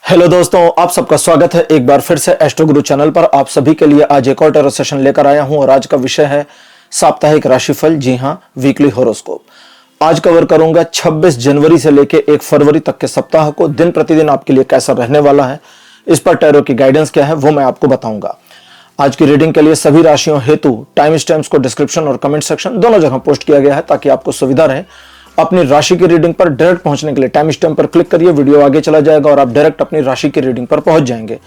Hello दोस्तों, आप सबका स्वागत है एक बार फिर से एस्ट्रो गुरु चैनल पर। आप सभी के लिए आज एक और टैरो सेशन लेकर आया हूं और आज का विषय है साप्ताहिक राशिफल। जी हां, वीकली होरोस्कोप। आज कवर करूंगा 26 जनवरी से लेकर 1 फरवरी तक के सप्ताह को दिन प्रतिदिन आपके लिए कैसा रहने वाला है, इस पर टैरो की गाइडेंस क्या है वो मैं आपको बताऊंगा। आज की रीडिंग के लिए सभी राशियों हेतु टाइम स्टैम्प्स को डिस्क्रिप्शन और कमेंट सेक्शन दोनों जगह पोस्ट किया गया है ताकि आपको सुविधा रहे। अपनी राशि की रीडिंग पर डायरेक्ट पहुंचने के लिए टाइम स्टैम्प पर क्लिक करिए, वीडियो आगे चला जाएगा और आप डायरेक्ट अपनी राशि की रीडिंग पर पहुंच जाएंगे।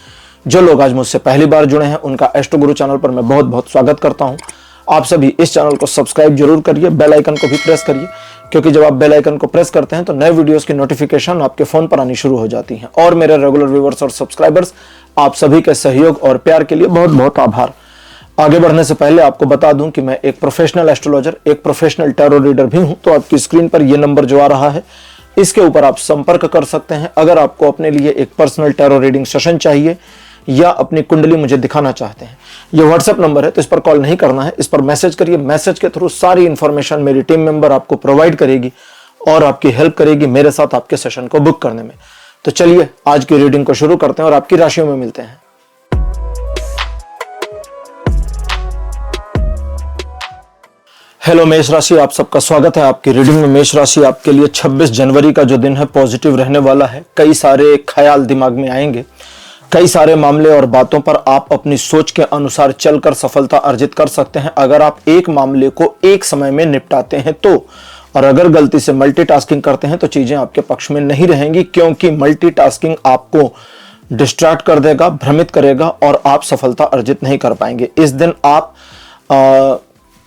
जो लोग आज मुझसे पहली बार जुड़े हैं उनका एस्ट्रो गुरु चैनल पर मैं बहुत बहुत स्वागत करता हूं। आप सभी इस चैनल को सब्सक्राइब जरूर करिए, बेल आइकन को भी प्रेस करिए, क्योंकि जब आप बेल आइकन को प्रेस करते हैं तो नए वीडियोस की नोटिफिकेशन आपके फोन पर आनी शुरू हो जाती है। और मेरे रेगुलर व्यूअर्स और सब्सक्राइबर्स, आप सभी के सहयोग और प्यार के लिए बहुत बहुत आभार। आगे बढ़ने से पहले आपको बता दूं कि मैं एक प्रोफेशनल एस्ट्रोलॉजर, एक प्रोफेशनल टैरो रीडर भी हूं। तो आपकी स्क्रीन पर यह नंबर जो आ रहा है इसके ऊपर आप संपर्क कर सकते हैं अगर आपको अपने लिए एक पर्सनल टैरो रीडिंग सेशन चाहिए या अपनी कुंडली मुझे दिखाना चाहते हैं। यह व्हाट्सएप नंबर है तो इस पर कॉल नहीं करना है, इस पर मैसेज करिए। मैसेज के थ्रू सारी इंफॉर्मेशन मेरी टीम मेंबर आपको प्रोवाइड करेगी और आपकी हेल्प करेगी मेरे साथ आपके सेशन को बुक करने में। तो चलिए आज की रीडिंग को शुरू करते हैं और आपकी राशियों में मिलते हैं। हेलो मेष राशि, आप सबका स्वागत है आपकी रीडिंग में। मेष राशि आपके लिए 26 जनवरी का जो दिन है पॉजिटिव रहने वाला है। कई सारे ख्याल दिमाग में आएंगे, कई सारे मामले और बातों पर आप अपनी सोच के अनुसार चलकर सफलता अर्जित कर सकते हैं अगर आप एक मामले को एक समय में निपटाते हैं तो। और अगर गलती से मल्टीटास्किंग करते हैं तो चीजें आपके पक्ष में नहीं रहेंगी, क्योंकि मल्टीटास्किंग आपको डिस्ट्रैक्ट कर देगा, भ्रमित करेगा और आप सफलता अर्जित नहीं कर पाएंगे। इस दिन आप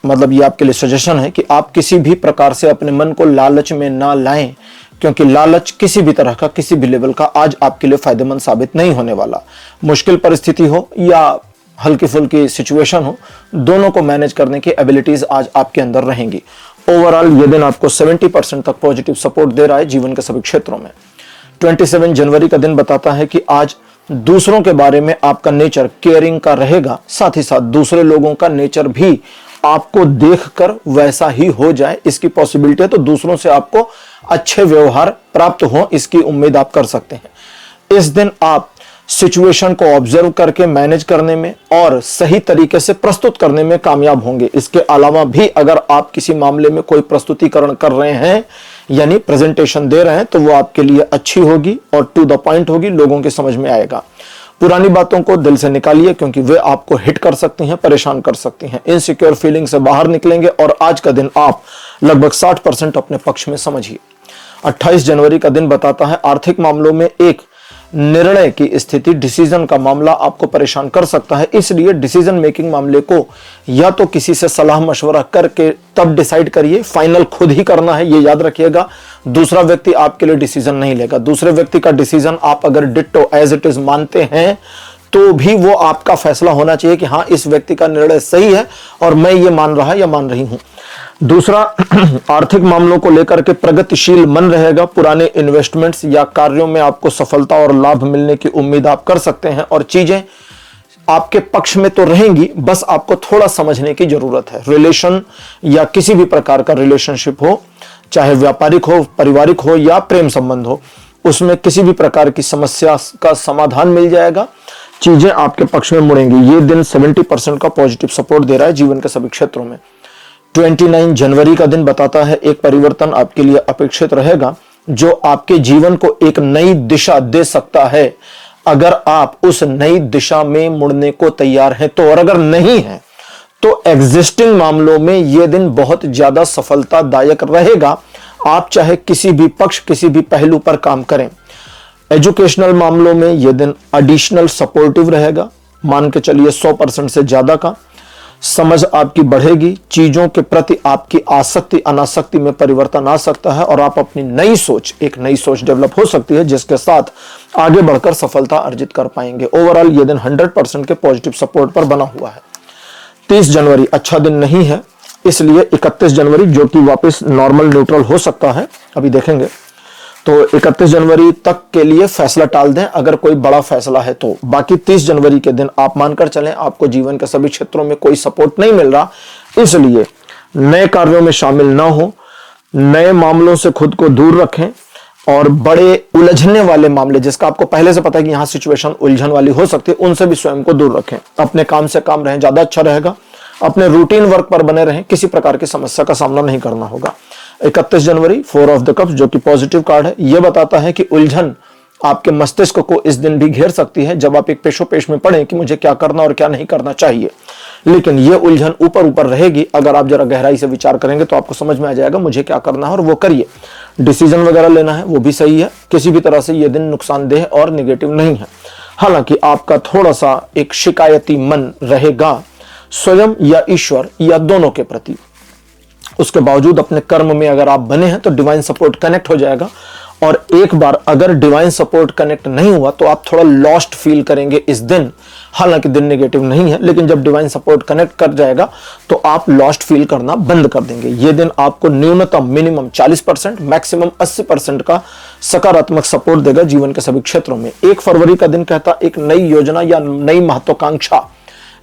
मतलब ये आपके लिए सजेशन है कि आप किसी भी प्रकार से अपने मन को लालच में ना लाएं, क्योंकि लालच किसी भी तरह का, किसी भी लेवल का आज आपके लिए फायदेमंद साबित नहीं होने वाला। मुश्किल परिस्थिति हो या हल्की फुल्की सिचुएशन हो, दोनों को मैनेज करने की एबिलिटीज आज आपके अंदर रहेंगी। ओवरऑल ये दिन आपको 70% तक पॉजिटिव सपोर्ट दे रहा है जीवन के सभी क्षेत्रों में। 27 जनवरी का दिन बताता है कि आज दूसरों के बारे में आपका नेचर केयरिंग का रहेगा, साथ ही साथ दूसरे लोगों का नेचर भी आपको देखकर वैसा ही हो जाए, इसकी पॉसिबिलिटी है। तो दूसरों से आपको अच्छे व्यवहार प्राप्त हो, इसकी उम्मीद आप कर सकते हैं। इस दिन आप सिचुएशन को ऑब्जर्व करके मैनेज करने में और सही तरीके से प्रस्तुत करने में कामयाब होंगे। इसके अलावा भी अगर आप किसी मामले में कोई प्रस्तुतिकरण कर रहे हैं यानी प्रेजेंटेशन दे रहे हैं तो वो आपके लिए अच्छी होगी और टू द पॉइंट होगी, लोगों के समझ में आएगा। पुरानी बातों को दिल से निकालिए, क्योंकि वे आपको हिट कर सकती हैं, परेशान कर सकती हैं। इनसिक्योर फीलिंग से बाहर निकलेंगे और आज का दिन आप लगभग 60% अपने पक्ष में समझिए। 28 जनवरी का दिन बताता है आर्थिक मामलों में एक निर्णय की स्थिति, डिसीजन का मामला आपको परेशान कर सकता है। इसलिए डिसीजन मेकिंग मामले को या तो किसी से सलाह मशवरा करके तब डिसाइड करिए, फाइनल खुद ही करना है, ये याद रखिएगा। दूसरा व्यक्ति आपके लिए डिसीजन नहीं लेगा। दूसरे व्यक्ति का डिसीजन आप अगर डिट्टो एज इट इज मानते हैं तो भी वो आपका फैसला होना चाहिए कि हाँ, इस व्यक्ति का निर्णय सही है और मैं ये मान रहा या मान रही हूं। दूसरा, आर्थिक मामलों को लेकर के प्रगतिशील मन रहेगा। पुराने इन्वेस्टमेंट्स या कार्यों में आपको सफलता और लाभ मिलने की उम्मीद आप कर सकते हैं और चीजें आपके पक्ष में तो रहेंगी, बस आपको थोड़ा समझने की जरूरत है। रिलेशन या किसी भी प्रकार का रिलेशनशिप हो, चाहे व्यापारिक हो, पारिवारिक हो या प्रेम संबंध हो, उसमें किसी भी प्रकार की समस्या का समाधान मिल जाएगा, चीजें आपके पक्ष में मुड़ेंगी। ये दिन 70% का पॉजिटिव सपोर्ट दे रहा है जीवन के सभी क्षेत्रों में। 29 जनवरी का दिन बताता है एक परिवर्तन आपके लिए अपेक्षित रहेगा जो आपके जीवन को एक नई दिशा दे सकता है अगर आप उस नई दिशा में मुड़ने को तैयार हैं तो। और अगर नहीं है तो एग्जिस्टिंग मामलों में यह दिन बहुत ज्यादा सफलतादायक रहेगा। आप चाहे किसी भी पक्ष, किसी भी पहलू पर काम करें। एजुकेशनल मामलों में यह दिन एडिशनल सपोर्टिव रहेगा, मान के चलिए 100% से ज्यादा का। समझ आपकी बढ़ेगी, चीजों के प्रति आपकी आसक्ति अनासक्ति में परिवर्तन आ सकता है और आप अपनी एक नई सोच डेवलप हो सकती है जिसके साथ आगे बढ़कर सफलता अर्जित कर पाएंगे। ओवरऑल ये दिन 100% के पॉजिटिव सपोर्ट पर बना हुआ है। 30 जनवरी अच्छा दिन नहीं है, इसलिए 31 जनवरी जो कि वापस नॉर्मल न्यूट्रल हो सकता है, अभी देखेंगे। तो 31 जनवरी तक के लिए फैसला टाल दें अगर कोई बड़ा फैसला है तो। बाकी 30 जनवरी के दिन आप मानकर चलें आपको जीवन के सभी क्षेत्रों में कोई सपोर्ट नहीं मिल रहा, इसलिए नए कार्यों में शामिल ना हो, नए मामलों से खुद को दूर रखें और बड़े उलझने वाले मामले जिसका आपको पहले से पता है कि यहां सिचुएशन उलझन वाली हो सकती है, उनसे भी स्वयं को दूर रखें। अपने काम से काम रहें, ज्यादा अच्छा रहेगा। अपने रूटीन वर्क पर बने रहें, किसी प्रकार की समस्या का सामना नहीं करना होगा। 31 जनवरी 4 ऑफ द कप्स जो कि पॉजिटिव कार्ड है, यह बताता है कि उलझन आपके मस्तिष्क को इस दिन भी घेर सकती है जब आप एक पेशोपेश में पढ़ें कि मुझे क्या करना और क्या नहीं करना चाहिए। लेकिन यह उलझन ऊपर ऊपर रहेगी, अगर आप जरा गहराई से विचार करेंगे तो आपको समझ में आ जाएगा मुझे क्या करना है और वो करिए। डिसीजन वगैरह लेना है वो भी सही है, किसी भी तरह से यह दिन नुकसानदेह और निगेटिव नहीं है। हालांकि आपका थोड़ा सा एक शिकायती मन रहेगा स्वयं या ईश्वर या दोनों के प्रति। उसके बावजूद अपने कर्म में अगर आप बने हैं तो डिवाइन सपोर्ट कनेक्ट हो जाएगा, और एक बार अगर डिवाइन सपोर्ट कनेक्ट नहीं हुआ तो आप थोड़ा लॉस्ट फील करेंगे इस दिन। हालांकि दिन नेगेटिव नहीं है, लेकिन जब डिवाइन सपोर्ट कनेक्ट कर जाएगा तो आप लॉस्ट फील करना बंद कर देंगे। यह दिन आपको न्यूनतम मिनिमम 40%, मैक्सिमम 80% का सकारात्मक सपोर्ट देगा जीवन के सभी क्षेत्रों में। 1 फरवरी का दिन कहता एक नई योजना या नई महत्वाकांक्षा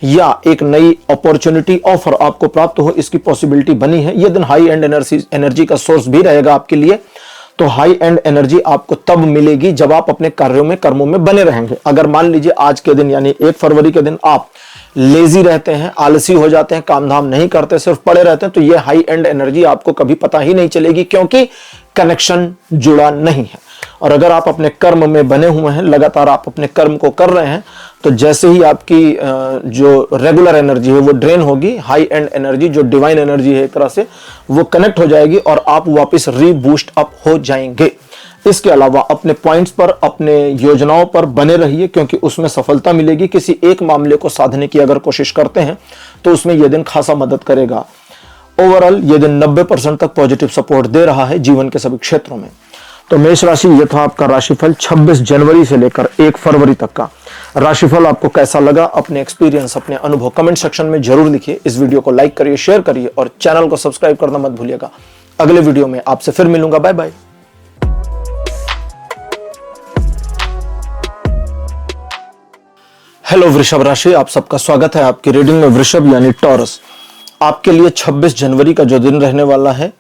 या एक नई अपॉर्चुनिटी ऑफर आपको प्राप्त हो, इसकी पॉसिबिलिटी बनी है। यह दिन हाई एंड एनर्जी का सोर्स भी रहेगा आपके लिए। तो हाई एंड एनर्जी आपको तब मिलेगी जब आप अपने कार्यों में कर्मों में बने रहेंगे। अगर मान लीजिए आज के दिन यानी 1 फरवरी के दिन आप लेजी रहते हैं, आलसी हो जाते हैं, काम धाम नहीं करते, सिर्फ पड़े रहते हैं, तो यह हाई एंड एनर्जी आपको कभी पता ही नहीं चलेगी, क्योंकि कनेक्शन जुड़ा नहीं है। और अगर आप अपने कर्म में बने हुए हैं, लगातार आप अपने कर्म को कर रहे हैं, तो जैसे ही आपकी जो रेगुलर एनर्जी है वो ड्रेन होगी, हाई एंड एनर्जी जो डिवाइन एनर्जी है एक तरह से वो कनेक्ट हो जाएगी और आप वापस रीबूस्ट अप हो जाएंगे। इसके अलावा अपने पॉइंट्स पर, अपने योजनाओं पर बने रहिए, क्योंकि उसमें सफलता मिलेगी। किसी एक मामले को साधने की अगर कोशिश करते हैं तो उसमें यह दिन खासा मदद करेगा। ओवरऑल यह दिन 90% तक पॉजिटिव सपोर्ट दे रहा है जीवन के सभी क्षेत्रों में। तो मेष राशि, यह था आपका राशिफल 26 जनवरी से लेकर 1 फरवरी तक का। राशिफल आपको कैसा लगा, अपने एक्सपीरियंस, अपने अनुभव कमेंट सेक्शन में जरूर लिखिए। इस वीडियो को लाइक करिए, शेयर करिए और चैनल को सब्सक्राइब करना मत भूलिएगा। अगले वीडियो में आपसे फिर मिलूंगा। Bye bye. हेलो वृषभ राशि, आप सबका स्वागत है आपकी रीडिंग में। वृषभ यानी टॉरस, आपके लिए 26 जनवरी का जो दिन रहने वाला है,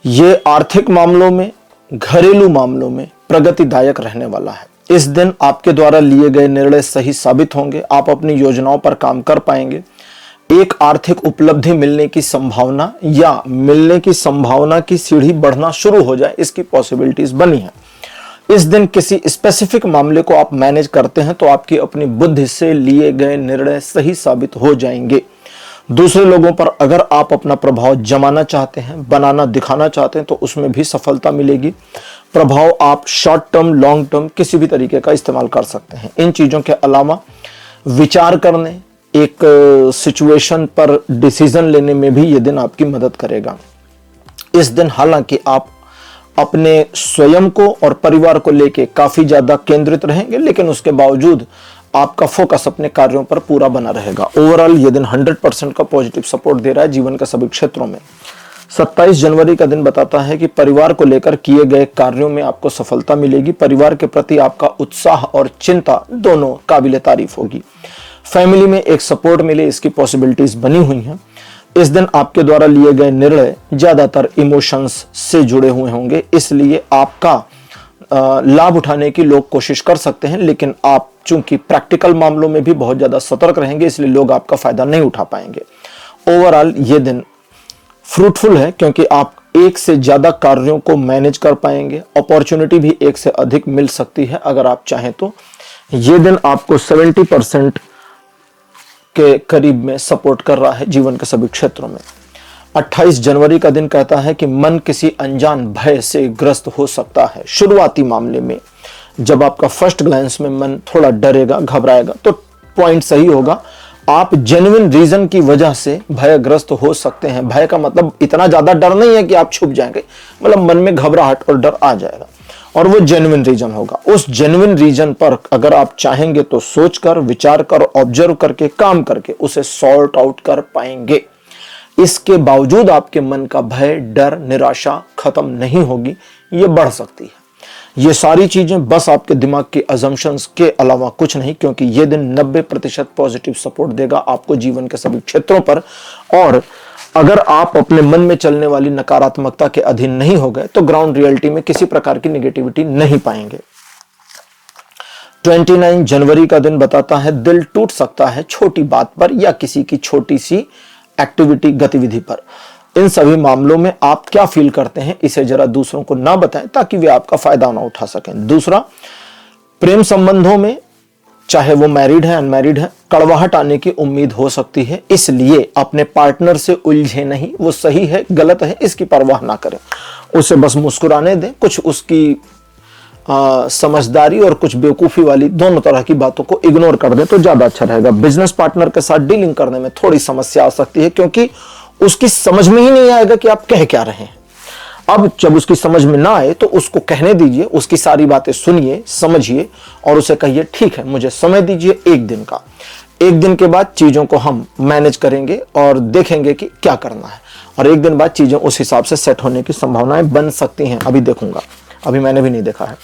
ये आर्थिक मामलों में, घरेलू मामलों में प्रगतिदायक रहने वाला है। इस दिन आपके द्वारा लिए गए निर्णय सही साबित होंगे, आप अपनी योजनाओं पर काम कर पाएंगे। एक आर्थिक उपलब्धि मिलने की संभावना या मिलने की संभावना की सीढ़ी बढ़ना शुरू हो जाए, इसकी पॉसिबिलिटीज बनी है। इस दिन किसी स्पेसिफिक मामले को आप मैनेज करते हैं तो आपकी अपनी बुद्धि से लिए गए निर्णय सही साबित हो जाएंगे। दूसरे लोगों पर अगर आप अपना प्रभाव जमाना चाहते हैं, बनाना, दिखाना चाहते हैं, तो उसमें भी सफलता मिलेगी। प्रभाव आप शॉर्ट टर्म, लॉन्ग टर्म किसी भी तरीके का इस्तेमाल कर सकते हैं। इन चीजों के अलावा विचार करने, एक सिचुएशन पर डिसीजन लेने में भी यह दिन आपकी मदद करेगा। इस दिन हालांकि आप अपने स्वयं को और परिवार को लेकर काफी ज्यादा केंद्रित रहेंगे, लेकिन उसके बावजूद आपका फोकस अपने कार्यों पर पूरा बना रहेगा। ओवरऑल ये दिन 100% का पॉजिटिव सपोर्ट दे रहा है जीवन के सभी क्षेत्रों में। 27 जनवरी का दिन बताता है कि परिवार को लेकर किए गए कार्यों में आपको सफलता मिलेगी। परिवार के प्रति आपका उत्साह और चिंता दोनों काबिले तारीफ होगी। फैमिली में एक सपोर्ट मिले, इसकी पॉसिबिलिटीज बनी हुई हैं। इस दिन आपके द्वारा लिए गए निर्णय ज्यादातर इमोशंस से जुड़े हुए होंगे, इसलिए आपका लाभ उठाने की लोग कोशिश कर सकते हैं, लेकिन आप चूंकि प्रैक्टिकल मामलों में भी बहुत ज्यादा सतर्क रहेंगे, इसलिए लोग आपका फायदा नहीं उठा पाएंगे। ओवरऑल ये दिन फ्रूटफुल है, क्योंकि आप एक से ज्यादा कार्यों को मैनेज कर पाएंगे। अपॉर्चुनिटी भी एक से अधिक मिल सकती है अगर आप चाहें तो। ये दिन आपको 70% के करीब में सपोर्ट कर रहा है जीवन के सभी क्षेत्रों में। 28 जनवरी का दिन कहता है कि मन किसी अनजान भय से ग्रस्त हो सकता है। शुरुआती मामले में जब आपका फर्स्ट ग्लैंस में मन थोड़ा डरेगा, घबराएगा, तो पॉइंट सही होगा। आप जेन्युइन रीजन की वजह से भयग्रस्त हो सकते हैं। भय का मतलब इतना ज्यादा डर नहीं है कि आप छुप जाएंगे, मतलब मन में घबराहट और डर आ जाएगा, और वो जेन्युइन रीजन होगा। उस जेन्युइन रीजन पर अगर आप चाहेंगे तो सोचकर, विचार कर, ऑब्जर्व करके, काम करके उसे सॉर्ट आउट कर पाएंगे। इसके बावजूद आपके मन का भय, डर, निराशा खत्म नहीं होगी, ये बढ़ सकती है। ये सारी चीजें बस आपके दिमाग के अजम्पशंस के अलावा कुछ नहीं, क्योंकि ये दिन 90% पॉजिटिव सपोर्ट देगा आपको जीवन के सभी क्षेत्रों पर। और अगर आप अपने मन में चलने वाली नकारात्मकता के अधीन नहीं हो गए तो ग्राउंड रियलिटी में किसी प्रकार की नेगेटिविटी नहीं पाएंगे। 29 जनवरी का दिन बताता है दिल टूट सकता है छोटी बात पर या किसी की छोटी सी एक्टिविटी गतिविधि पर। इन सभी मामलों में आप क्या फील करते हैं इसे जरा दूसरों को ना बताएं ताकि वे आपका फायदा ना उठा सकें। दूसरा, प्रेम संबंधों में चाहे वो मैरिड है अनमैरिड है कड़वाहट आने की उम्मीद हो सकती है, इसलिए अपने पार्टनर से उलझे नहीं। वो सही है गलत है इसकी परवाह ना करें, उसे बस मुस्कुराने दें। कुछ उसकी समझदारी और कुछ बेवकूफी वाली दोनों तरह की बातों को इग्नोर कर दें तो ज्यादा अच्छा रहेगा। बिजनेस पार्टनर के साथ डीलिंग करने में थोड़ी समस्या आ सकती है क्योंकि उसकी समझ में ही नहीं आएगा कि आप कह क्या रहे हैं। अब जब उसकी समझ में ना आए तो उसको कहने दीजिए, उसकी सारी बातें सुनिए, समझिए और उसे कहिए ठीक है मुझे समय दीजिए एक दिन का। एक दिन के बाद चीजों को हम मैनेज करेंगे और देखेंगे कि क्या करना है, और एक दिन बाद चीजें उस हिसाब से सेट होने की संभावनाएं बन सकती हैं। अभी देखूंगा, अभी मैंने भी नहीं देखा है।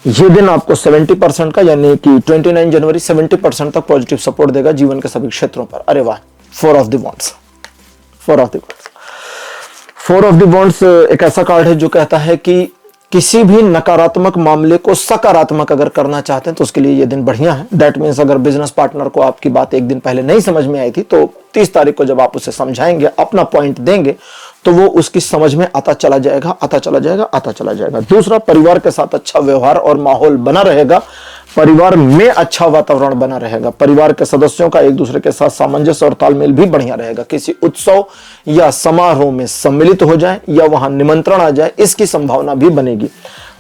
ये दिन आपको 70% का यानी कि 29 जनवरी 70% तक पॉजिटिव सपोर्ट देगा जीवन के सभी क्षेत्रों पर। अरे वाह, 4 of the wands. 4 of the wands एक ऐसा कार्ड है जो कहता है कि किसी भी नकारात्मक मामले को सकारात्मक अगर करना चाहते हैं तो उसके लिए ये दिन बढ़िया है। दैट मीन्स अगर बिजनेस पार्टनर को आपकी बात एक दिन पहले नहीं समझ में आई थी तो 30 तारीख को जब आप उसे समझाएंगे, अपना पॉइंट देंगे तो वो उसकी समझ में आता चला जाएगा। दूसरा, परिवार के साथ अच्छा व्यवहार और माहौल बना रहेगा, परिवार में अच्छा वातावरण बना रहेगा, परिवार के सदस्यों का एक दूसरे के साथ सामंजस्य और तालमेल भी बढ़िया रहेगा। किसी उत्सव या समारोह में सम्मिलित हो जाए या वहां निमंत्रण आ जाए इसकी संभावना भी बनेगी।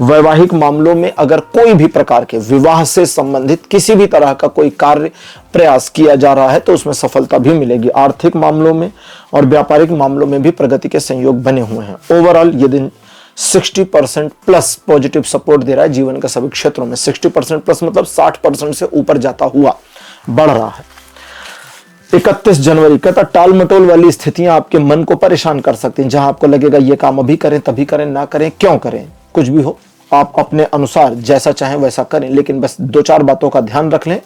वैवाहिक मामलों में अगर कोई भी प्रकार के विवाह से संबंधित किसी भी तरह का कोई कार्य प्रयास किया जा रहा है तो उसमें सफलता भी मिलेगी। आर्थिक मामलों में और व्यापारिक मामलों में भी प्रगति के संयोग बने हुए हैं। ओवरऑल ये दिन 60% प्लस पॉजिटिव सपोर्ट दे रहा है जीवन के सभी क्षेत्रों में। 60% प्लस मतलब 60% से ऊपर जाता हुआ बढ़ रहा है। 31 जनवरी कहता टाल मटोल वाली स्थितियां आपके मन को परेशान कर सकती हैं, जहां आपको लगेगा ये काम अभी करें तभी करें, ना करें क्यों करें, कुछ भी हो आप अपने अनुसार जैसा चाहें वैसा करें, लेकिन बस 2-4 बातों का ध्यान रख लें।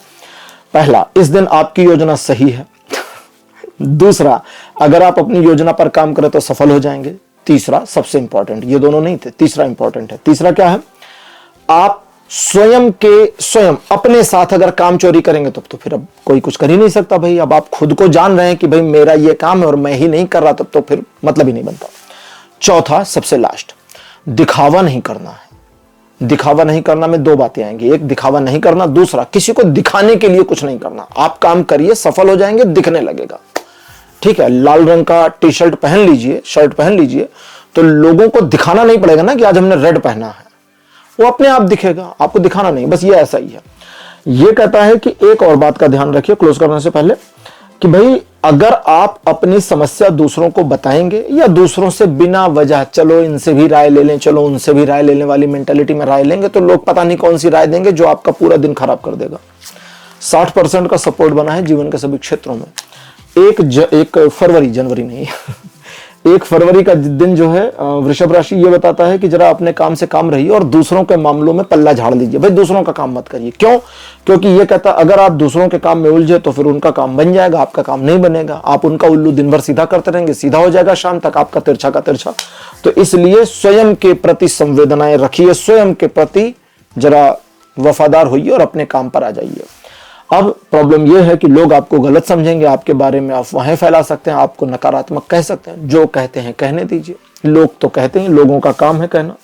पहला, इस दिन आपकी योजना सही है। दूसरा, अगर आप अपनी योजना पर काम करें तो सफल हो जाएंगे। तीसरा, सबसे इंपॉर्टेंट, ये दोनों नहीं थे, तीसरा इंपॉर्टेंट है। तीसरा क्या है, आप स्वयं अपने साथ अगर काम चोरी करेंगे तो फिर अब कोई कुछ कर ही नहीं सकता भाई। अब आप खुद को जान रहे हैं कि भाई मेरा ये काम है और मैं ही नहीं कर रहा, तब तो फिर मतलब ही नहीं बनता। चौथा, सबसे लास्ट, दिखावा नहीं करना है। दिखावा नहीं करना में 2 बातें आएंगी, एक दिखावा नहीं करना, दूसरा किसी को दिखाने के लिए कुछ नहीं करना। आप काम करिए, सफल हो जाएंगे, दिखने लगेगा। ठीक है, लाल रंग का टी शर्ट पहन लीजिए, शर्ट पहन लीजिए, तो लोगों को दिखाना नहीं पड़ेगा ना कि आज हमने रेड पहना है, वो अपने आप दिखेगा, आपको दिखाना नहीं, बस ये ऐसा ही है। ये कहता है कि एक और बात का ध्यान रखिए क्लोज करने से पहले कि भाई अगर आप अपनी समस्या दूसरों को बताएंगे या दूसरों से बिना वजह चलो इनसे भी राय ले लें, चलो उनसे भी राय लेने वाली मेंटालिटी में राय लेंगे तो लोग पता नहीं कौन सी राय देंगे जो आपका पूरा दिन खराब कर देगा। 60% का सपोर्ट बना है जीवन के सभी क्षेत्रों में। 1 फरवरी, जनवरी नहीं 1 फरवरी का दिन जो है वृषभ राशि ये बताता है कि जरा अपने काम से काम रहिए और दूसरों के मामलों में पल्ला झाड़ लीजिए। भाई दूसरों का काम मत करिए। क्यों? क्योंकि ये कहता अगर आप दूसरों के काम में उलझे तो फिर उनका काम बन जाएगा, आपका काम नहीं बनेगा। आप उनका उल्लू दिन भर सीधा करते रहेंगे, सीधा हो जाएगा शाम तक आपका तिरछा का तिरछा। तो इसलिए स्वयं के प्रति संवेदनाएं रखिए, स्वयं के प्रति जरा वफादार होइए और अपने काम पर आ जाइए। अब प्रॉब्लम यह है कि लोग आपको गलत समझेंगे, आपके बारे में अफवाहें फैला सकते हैं, आपको नकारात्मक कह सकते हैं। जो कहते हैं कहने दीजिए, लोग तो कहते हैं, लोगों का काम है कहना।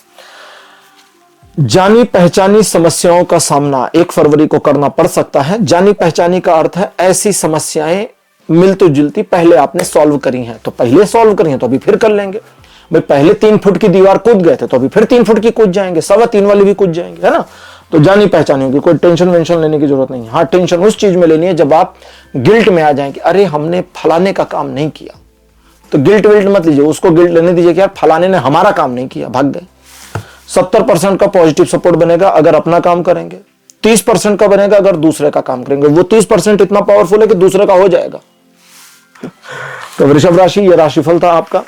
जानी पहचानी समस्याओं का सामना 1 फरवरी को करना पड़ सकता है। जानी पहचानी का अर्थ है ऐसी समस्याएं मिलती जुलती पहले आपने सॉल्व करी हैं तो पहले सॉल्व करी हैं तो अभी फिर कर लेंगे। भाई पहले 3 फुट की दीवार कूद गए थे तो अभी फिर 3 फुट की कूद जाएंगे, 3.25 वाली भी कूद जाएंगे, है ना। तो जानी पहचानी होगी, कोई टेंशन वेंशन लेने की जरूरत नहीं है। हाँ, टेंशन उस चीज में लेनी है जब आप गिल्ट में आ जाएं कि अरे हमने फलाने का काम नहीं किया, तो गिल्ट विल्ट मत लीजिए, उसको गिल्ट लेने दीजिए कि यार फलाने ने हमारा काम नहीं किया, भाग गए। 70% का पॉजिटिव सपोर्ट बनेगा अगर अपना काम करेंगे, 30% का बनेगा अगर दूसरे का काम करेंगे। वो 30% इतना पावरफुल है कि दूसरे का हो जाएगा। तो वृषभ राशि, ये राशिफल था आपका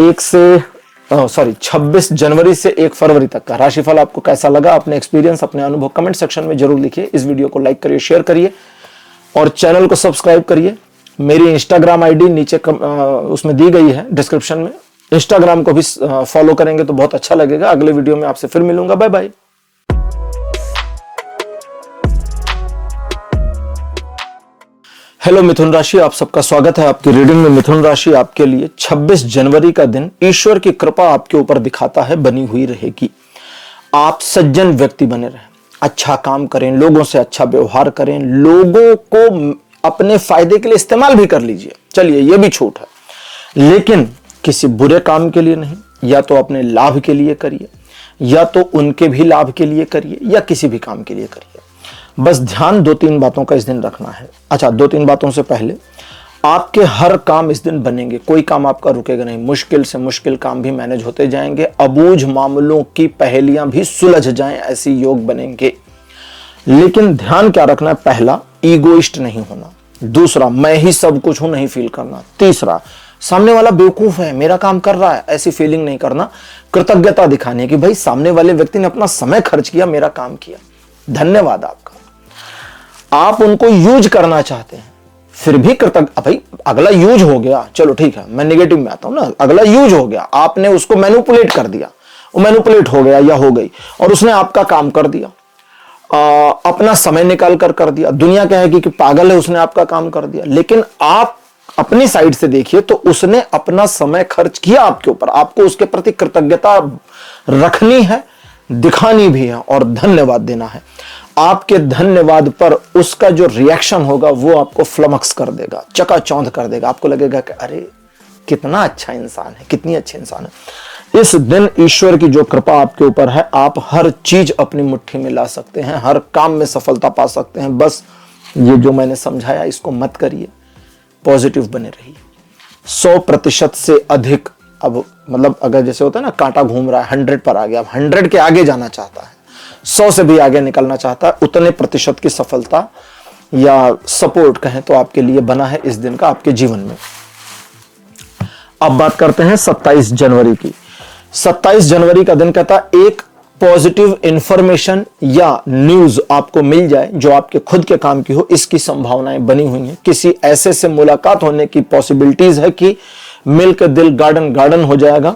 26 जनवरी से 1 फरवरी तक का राशिफल। आपको कैसा लगा, अपने एक्सपीरियंस, अपने अनुभव कमेंट सेक्शन में जरूर लिखिए। इस वीडियो को लाइक करिए, शेयर करिए और चैनल को सब्सक्राइब करिए। मेरी इंस्टाग्राम आईडी नीचे उसमें दी गई है डिस्क्रिप्शन में, इंस्टाग्राम को भी फॉलो करेंगे तो बहुत अच्छा लगेगा। अगले वीडियो में आपसे फिर मिलूंगा, बाय बाय। हेलो मिथुन राशि, आप सबका स्वागत है आपकी रीडिंग में। मिथुन राशि आपके लिए 26 जनवरी का दिन ईश्वर की कृपा आपके ऊपर दिखाता है, बनी हुई रहेगी। आप सज्जन व्यक्ति बने रहें, अच्छा काम करें, लोगों से अच्छा व्यवहार करें, लोगों को अपने फायदे के लिए इस्तेमाल भी कर लीजिए। चलिए ये भी छूट है, लेकिन किसी बुरे काम के लिए नहीं। या तो अपने लाभ के लिए करिए, या तो उनके भी लाभ के लिए करिए, या किसी भी काम के लिए करिए। बस ध्यान 2-3 बातों का इस दिन रखना है। अच्छा, 2-3 बातों से पहले, आपके हर काम इस दिन बनेंगे, कोई काम आपका रुकेगा नहीं। मुश्किल से मुश्किल काम भी मैनेज होते जाएंगे, अबूझ मामलों की पहेलियां भी सुलझ जाएं, ऐसी योग बनेंगे। लेकिन ध्यान क्या रखना है? पहला, ईगोइस्ट नहीं होना। दूसरा, मैं ही सब कुछ हूं नहीं फील करना। तीसरा, सामने वाला बेवकूफ है, मेरा काम कर रहा है, ऐसी फीलिंग नहीं करना। कृतज्ञता दिखाने की, भाई सामने वाले व्यक्ति ने अपना समय खर्च किया, मेरा काम किया, धन्यवाद आपका। आप उनको यूज करना चाहते हैं, फिर भी कृतज्ञ, भाई अगला यूज हो गया, चलो ठीक है, मैं नेगेटिव में आता हूं ना, अगला यूज हो गया, आपने उसको मैनिपुलेट कर दिया, वो मैनिपुलेट हो गया या हो गई, और उसने आपका काम कर दिया, अपना समय निकाल कर दिया। दुनिया कहेगी कि पागल है, उसने आपका काम कर दिया। लेकिन आप अपनी साइड से देखिए तो उसने अपना समय खर्च किया आपके ऊपर, आपको उसके प्रति कृतज्ञता रखनी है, दिखानी भी है और धन्यवाद देना है। आपके धन्यवाद पर उसका जो रिएक्शन होगा वो आपको फ्लमक्स कर देगा, चकाचौंध कर देगा। आपको लगेगा कि अरे कितना अच्छा इंसान है, कितनी अच्छी इंसान है। इस दिन ईश्वर की जो कृपा आपके ऊपर है, आप हर चीज अपनी मुट्ठी में ला सकते हैं, हर काम में सफलता पा सकते हैं। बस ये जो मैंने समझाया इसको मत करिए, पॉजिटिव बने रहिए। 100% से अधिक, अब मतलब अगर जैसे होता है ना, कांटा घूम रहा है, 100 पर आ गया, अब 100 के आगे जाना चाहता है, 100 से भी आगे निकलना चाहता है, उतने प्रतिशत की सफलता या सपोर्ट कहें तो आपके लिए बना है इस दिन का आपके जीवन में। अब बात करते हैं 27 जनवरी की। 27 जनवरी का दिन कहता है एक पॉजिटिव इंफॉर्मेशन या न्यूज आपको मिल जाए जो आपके खुद के काम की हो, इसकी संभावनाएं बनी हुई हैं। किसी ऐसे से मुलाकात होने की पॉसिबिलिटीज है कि मिलकर दिल गार्डन गार्डन हो जाएगा।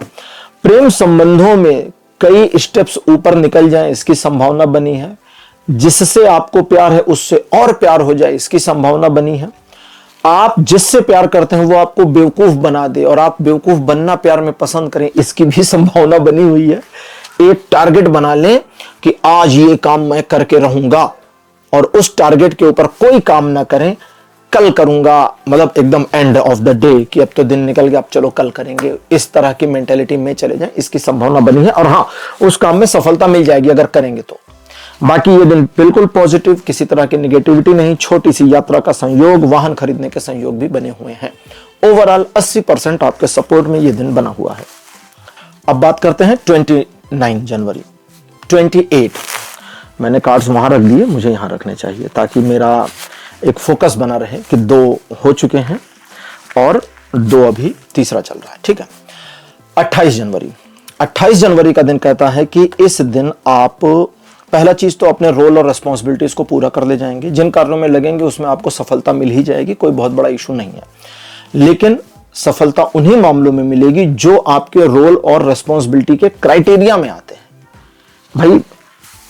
प्रेम संबंधों में कई स्टेप्स ऊपर निकल जाएं, इसकी संभावना बनी है। जिससे आपको प्यार है उससे और प्यार हो जाए, इसकी संभावना बनी है। आप जिससे प्यार करते हैं वो आपको बेवकूफ बना दे और आप बेवकूफ बनना प्यार में पसंद करें, इसकी भी संभावना बनी हुई है। एक टारगेट बना लें कि आज ये काम मैं करके रहूंगा, और उस टारगेट के ऊपर कोई काम ना करें, कल करूंगा, मतलब एकदम एंड ऑफ द डे कि अब तो दिन निकल गया, अब चलो कल करेंगे, इस तरह की मेंटेलिटी में चले जाएं, इसकी संभावना बनी है। और हाँ, उस काम में सफलता मिल जाएगी अगर करेंगे तो। बाकी ये दिन बिल्कुल पॉजिटिव, किसी तरह की नेगेटिविटी नहीं। छोटी सी यात्रा का संयोग, वाहन खरीदने के संयोग भी बने हुए हैं। ओवरऑल 80% आपके सपोर्ट में ये दिन बना हुआ है। अब बात करते हैं 29 जनवरी। 28 मैंने कार्ड्स वहां रख दिए, मुझे यहां रखने चाहिए ताकि मेरा एक फोकस बना रहे कि 2 हो चुके हैं और 2 अभी तीसरा चल रहा है, ठीक है। 28 जनवरी। 28 जनवरी का दिन कहता है कि इस दिन आप पहला चीज तो अपने रोल और रेस्पॉन्सिबिलिटीज को पूरा कर ले जाएंगे। जिन कार्यों में लगेंगे उसमें आपको सफलता मिल ही जाएगी, कोई बहुत बड़ा इशू नहीं है। लेकिन सफलता उन्हीं मामलों में मिलेगी जो आपके रोल और रेस्पॉन्सिबिलिटी के क्राइटेरिया में आते हैं। भाई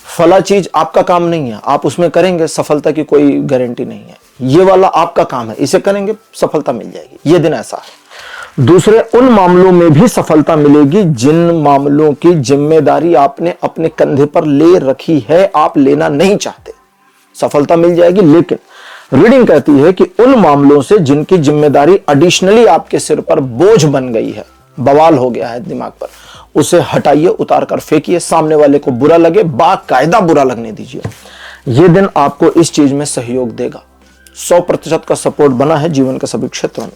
फला चीज आपका काम नहीं है, आप उसमें करेंगे, सफलता की कोई गारंटी नहीं है। ये वाला आपका काम है, इसे करेंगे, सफलता मिल जाएगी। ये दिन ऐसा है। दूसरे, उन मामलों में भी सफलता मिलेगी जिन मामलों की जिम्मेदारी आपने अपने कंधे पर ले रखी है, आप लेना नहीं चाहते, सफलता मिल जाएगी। लेकिन रीडिंग कहती है कि उन मामलों से जिनकी जिम्मेदारी एडिशनली आपके सिर पर बोझ बन गई है, बवाल हो गया है दिमाग पर, उसे हटाइए, उतार कर फेंकिए। सामने वाले को बुरा लगे, बाकायदा बुरा लगने दीजिए। यह दिन आपको इस चीज में सहयोग देगा। 100% का सपोर्ट बना है जीवन के सभी क्षेत्रों में।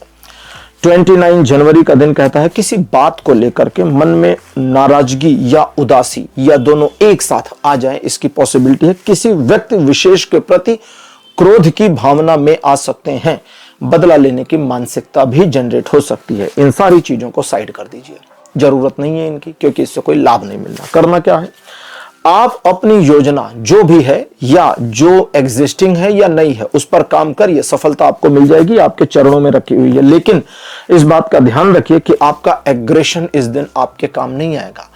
29 जनवरी का दिन कहता है किसी बात को लेकर के मन में नाराजगी या उदासी या दोनों एक साथ आ जाए, इसकी पॉसिबिलिटी है। किसी व्यक्ति विशेष के प्रति क्रोध की भावना में आ सकते हैं। बदला लेने की मानसिकता भी जनरेट हो सकती है। इन सारी चीजों को साइड कर दीजिए, जरूरत नहीं है इनकी, क्योंकि इससे कोई लाभ नहीं मिलना। करना क्या है, आप अपनी योजना जो भी है या जो एग्जिस्टिंग है या नई है उस पर काम करिए, सफलता आपको मिल जाएगी, आपके चरणों में रखी हुई है। लेकिन इस बात का ध्यान रखिए कि आपका एग्रेशन इस दिन आपके काम नहीं आएगा।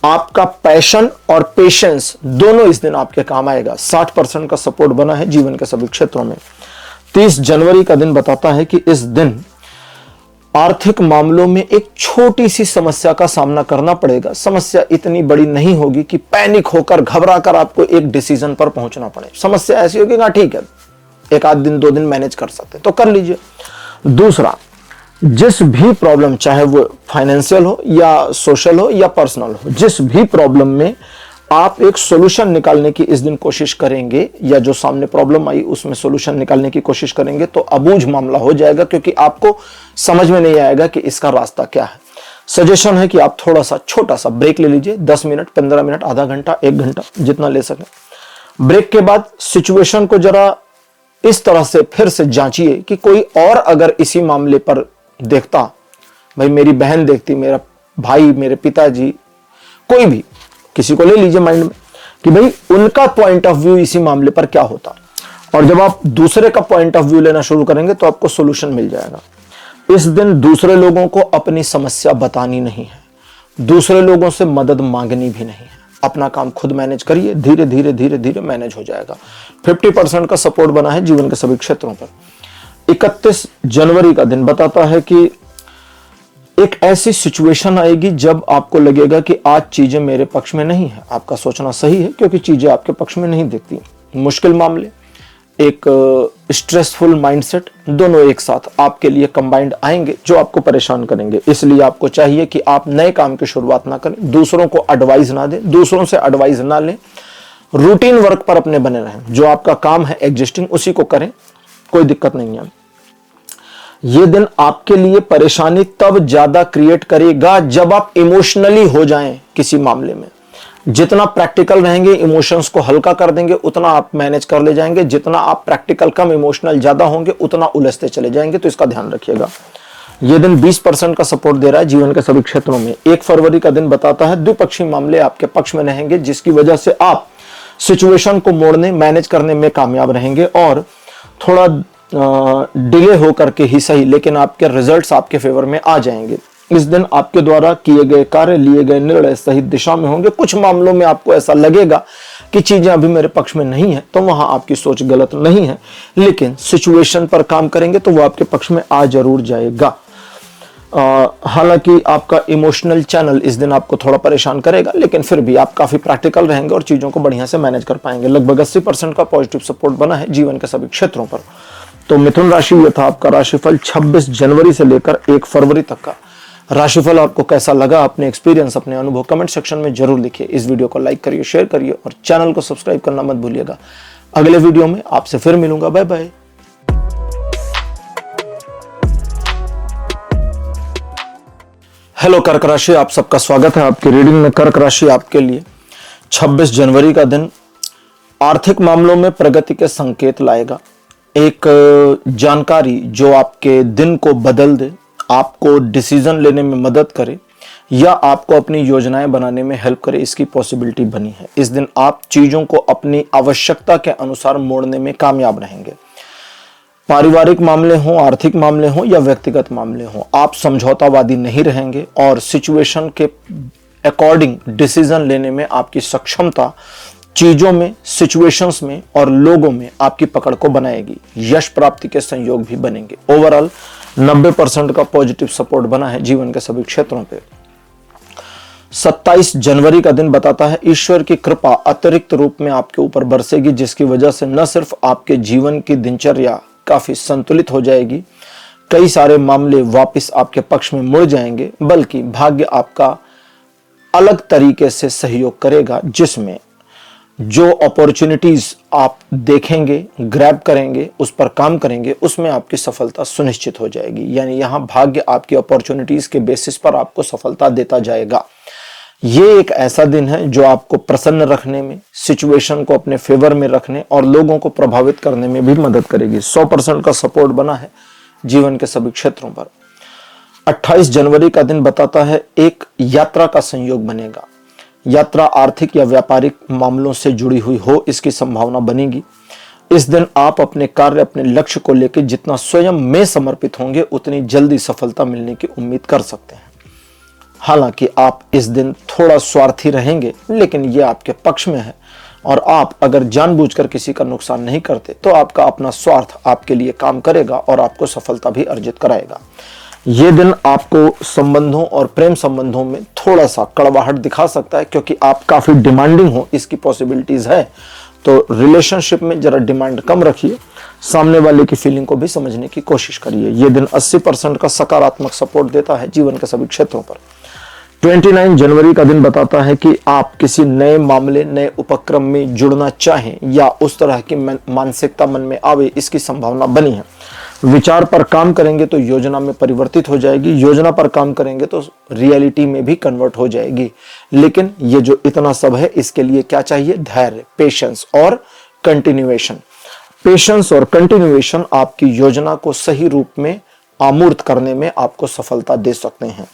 आपका पैशन और पेशेंस दोनों इस दिन आपके काम आएगा। 60% का सपोर्ट बना है जीवन के सभी क्षेत्रों में। 30 जनवरी का दिन बताता है कि इस दिन आर्थिक मामलों में एक छोटी सी समस्या का सामना करना पड़ेगा। समस्या इतनी बड़ी नहीं होगी कि पैनिक होकर घबरा कर आपको एक डिसीजन पर पहुंचना पड़े। समस्या ऐसी होगी कि ठीक है, एक आध दिन 2 दिन मैनेज कर सकते तो कर लीजिए। दूसरा, जिस भी प्रॉब्लम, चाहे वो फाइनेंशियल हो या सोशल हो या पर्सनल हो, जिस भी प्रॉब्लम में आप एक सॉल्यूशन निकालने की इस दिन कोशिश करेंगे या जो सामने प्रॉब्लम आई उसमें सॉल्यूशन निकालने की कोशिश करेंगे तो अबूझ मामला हो जाएगा, क्योंकि आपको समझ में नहीं आएगा कि इसका रास्ता क्या है। सजेशन है कि आप थोड़ा सा छोटा सा ब्रेक ले लीजिए, 10 मिनट, 15 मिनट, आधा घंटा, 1 घंटा, जितना ले सकें। ब्रेक के बाद सिचुएशन को जरा इस तरह से फिर से जांचिए कि कोई और अगर इसी मामले पर देखता, भाई मेरी बहन देखती, मेरा भाई, मेरे पिताजी, कोई भी, किसी को ले लीजिए माइंड में कि भाई उनका पॉइंट ऑफ व्यू इसी मामले पर क्या होता। और जब आप दूसरे का पॉइंट ऑफ व्यू लेना शुरू करेंगे तो आपको सॉल्यूशन मिल जाएगा। इस दिन दूसरे लोगों को अपनी समस्या बतानी नहीं है, दूसरे लोगों से मदद मांगनी भी नहीं है। अपना काम खुद मैनेज करिए, धीरे धीरे धीरे धीरे मैनेज हो जाएगा। 50% का सपोर्ट बना है जीवन के सभी क्षेत्रों पर। 31 जनवरी का दिन बताता है कि एक ऐसी सिचुएशन आएगी जब आपको लगेगा कि आज चीजें मेरे पक्ष में नहीं है। आपका सोचना सही है, क्योंकि चीजें आपके पक्ष में नहीं दिखती। मुश्किल मामले, एक स्ट्रेसफुल माइंडसेट, दोनों एक साथ आपके लिए कंबाइंड आएंगे जो आपको परेशान करेंगे। इसलिए आपको चाहिए कि आप नए काम की शुरुआत ना करें, दूसरों को एडवाइस ना दें, दूसरों से एडवाइस ना लें, रूटीन वर्क पर अपने बने रहें। जो आपका काम है एग्जिस्टिंग, उसी को करें, कोई दिक्कत नहीं है। ये दिन आपके लिए परेशानी तब ज्यादा क्रिएट करेगा जब आप इमोशनली हो जाएं किसी मामले में। जितना प्रैक्टिकल रहेंगे, इमोशंस को हल्का कर देंगे, उतना आप मैनेज कर ले जाएंगे। जितना आप प्रैक्टिकल कम, इमोशनल ज्यादा होंगे, उतना उलझते चले जाएंगे। तो इसका ध्यान रखिएगा। यह दिन 20% का सपोर्ट दे रहा है जीवन के सभी क्षेत्रों में। 1 फरवरी का दिन बताता है द्विपक्षीय मामले आपके पक्ष में रहेंगे, जिसकी वजह से आप सिचुएशन को मोड़ने, मैनेज करने में कामयाब रहेंगे। और थोड़ा डिले होकर के ही सही, लेकिन आपके रिजल्ट्स आपके फेवर में आ जाएंगे। इस दिन आपके द्वारा किए गए कार्य, लिए गए निर्णय सही दिशा में होंगे। कुछ मामलों में आपको ऐसा लगेगा कि चीजें अभी मेरे पक्ष में नहीं है, तो वहां आपकी सोच गलत नहीं है, लेकिन सिचुएशन पर काम करेंगे तो वो आपके पक्ष में आ जरूर जाएगा। हालांकि आपका इमोशनल चैनल इस दिन आपको थोड़ा परेशान करेगा, लेकिन फिर भी आप काफी प्रैक्टिकल रहेंगे और चीजों को बढ़िया से मैनेज कर पाएंगे। लगभग 80% का पॉजिटिव सपोर्ट बना है जीवन के सभी क्षेत्रों पर। तो मिथुन राशि, ये था आपका राशिफल 26 जनवरी से लेकर 1 फरवरी तक का। राशिफल आपको कैसा लगा, अपने एक्सपीरियंस, अपने अनुभव कमेंट सेक्शन में जरूर लिखिए। इस वीडियो को लाइक करिए, शेयर करिए और चैनल को सब्सक्राइब करना मत भूलिएगा। अगले वीडियो में आपसे फिर मिलूंगा। Bye bye. हेलो कर्क राशि, आप सबका स्वागत है आपकी रीडिंग में। कर्क राशि आपके लिए 26 जनवरी का दिन आर्थिक मामलों में प्रगति के संकेत लाएगा। एक जानकारी जो आपके दिन को बदल दे, आपको डिसीजन लेने में मदद करे या आपको अपनी योजनाएं बनाने में हेल्प करे, इसकी पॉसिबिलिटी बनी है। इस दिन आप चीजों को अपनी आवश्यकता के अनुसार मोड़ने में कामयाब रहेंगे। पारिवारिक मामले हों, आर्थिक मामले हों या व्यक्तिगत मामले हों, आप समझौतावादी नहीं रहेंगे और सिचुएशन के अकॉर्डिंग डिसीजन लेने में आपकी सक्षमता चीजों में, सिचुएशंस में और लोगों में आपकी पकड़ को बनाएगी। यश प्राप्ति के संयोग भी बनेंगे। ओवरऑल 90% का पॉजिटिव सपोर्ट बना है जीवन के सभी क्षेत्रों पे। 27 जनवरी का दिन बताता है ईश्वर की कृपा अतिरिक्त रूप में आपके ऊपर बरसेगी, जिसकी वजह से न सिर्फ आपके जीवन की दिनचर्या काफी संतुलित हो जाएगी, कई सारे मामले वापस आपके पक्ष में मुड़ जाएंगे, बल्कि भाग्य आपका अलग तरीके से सहयोग करेगा, जिसमें जो अपॉर्चुनिटीज आप देखेंगे, ग्रैब करेंगे, उस पर काम करेंगे, उसमें आपकी सफलता सुनिश्चित हो जाएगी। यानी यहां भाग्य आपकी अपॉर्चुनिटीज के बेसिस पर आपको सफलता देता जाएगा। ये एक ऐसा दिन है जो आपको प्रसन्न रखने में, सिचुएशन को अपने फेवर में रखने और लोगों को प्रभावित करने में भी मदद करेगी। 100% का सपोर्ट बना है जीवन के सभी क्षेत्रों पर। 28 जनवरी का दिन बताता है एक यात्रा का संयोग बनेगा। यात्रा आर्थिक या व्यापारिक मामलों से जुड़ी हुई हो, इसकी संभावना बनेगी। इस दिन आप अपने कार्य, अपने लक्ष्य को लेकर जितना स्वयं में समर्पित होंगे उतनी जल्दी सफलता मिलने की उम्मीद कर सकते हैं। हालांकि आप इस दिन थोड़ा स्वार्थी रहेंगे, लेकिन यह आपके पक्ष में है और आप अगर जानबूझकर किसी का नुकसान नहीं करते तो आपका अपना स्वार्थ आपके लिए काम करेगा और आपको सफलता भी अर्जित कराएगा। ये दिन आपको संबंधों और प्रेम संबंधों में थोड़ा सा कड़वाहट दिखा सकता है, क्योंकि आप काफी डिमांडिंग हो, इसकी पॉसिबिलिटीज है। तो रिलेशनशिप में जरा डिमांड कम रखिए, सामने वाले की फीलिंग को भी समझने की कोशिश करिए। यह दिन 80% का सकारात्मक सपोर्ट देता है जीवन के सभी क्षेत्रों पर। 29 जनवरी का दिन बताता है कि आप किसी नए मामले, नए उपक्रम में जुड़ना चाहें या उस तरह की मानसिकता मन में आवे, इसकी संभावना बनी है। विचार पर काम करेंगे तो योजना में परिवर्तित हो जाएगी, योजना पर काम करेंगे तो रियलिटी में भी कन्वर्ट हो जाएगी। लेकिन ये जो इतना सब है, इसके लिए क्या चाहिए? धैर्य, पेशेंस और कंटिन्यूएशन। पेशेंस और कंटिन्यूएशन आपकी योजना को सही रूप में आमूर्त करने में आपको सफलता दे सकते हैं।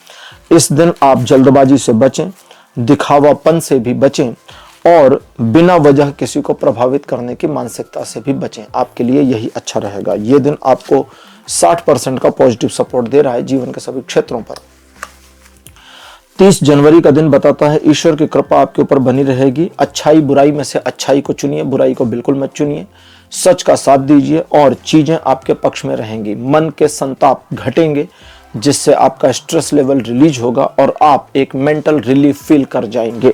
इस दिन आप जल्दबाजी से बचें, दिखावापन से भी बचें और बिना वजह किसी को प्रभावित करने की मानसिकता से भी बचें। आपके लिए यही अच्छा रहेगा। यह दिन आपको 60% का पॉजिटिव सपोर्ट दे रहा है जीवन के सभी क्षेत्रों पर। 30 जनवरी का दिन बताता है ईश्वर की कृपा आपके ऊपर बनी रहेगी। अच्छाई बुराई में से अच्छाई को चुनिए, बुराई को बिल्कुल मत चुनिए। सच का साथ दीजिए और चीजें आपके पक्ष में रहेंगी। मन के संताप घटेंगे, जिससे आपका स्ट्रेस लेवल रिलीज होगा और आप एक मेंटल रिलीफ फील कर जाएंगे।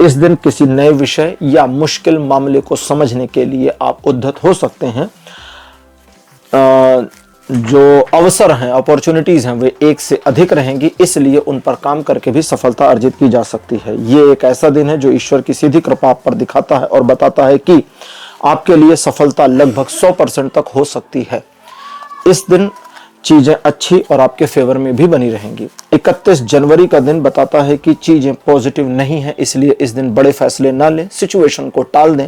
इस दिन किसी नए विषय या मुश्किल मामले को समझने के लिए आप उद्धत हो सकते हैं। जो अवसर हैं, अपॉर्चुनिटीज हैं, वे एक से अधिक रहेंगी, इसलिए उन पर काम करके भी सफलता अर्जित की जा सकती है। ये एक ऐसा दिन है जो ईश्वर की सीधी कृपा आप पर दिखाता है और बताता है कि आपके लिए सफलता लगभग 100% तक हो सकती है। इस दिन चीजें अच्छी और आपके फेवर में भी बनी रहेंगी। 31 जनवरी का दिन बताता है कि चीजें पॉजिटिव नहीं है, इसलिए इस दिन बड़े फैसले ना लें, सिचुएशन को टाल दें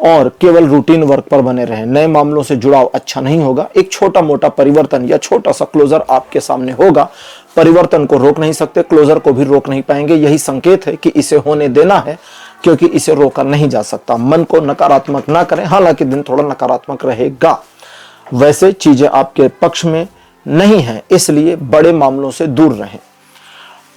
और केवल रूटीन वर्क पर बने रहें। नए मामलों से जुड़ाव अच्छा नहीं होगा। एक छोटा मोटा परिवर्तन या छोटा सा क्लोजर आपके सामने होगा। परिवर्तन को रोक नहीं सकते, क्लोजर को भी रोक नहीं पाएंगे। यही संकेत है कि इसे होने देना है, क्योंकि इसे रोका नहीं जा सकता। मन को नकारात्मक ना करें, हालांकि दिन थोड़ा नकारात्मक रहेगा। वैसे चीजें आपके पक्ष में नहीं है, इसलिए बड़े मामलों से दूर रहें।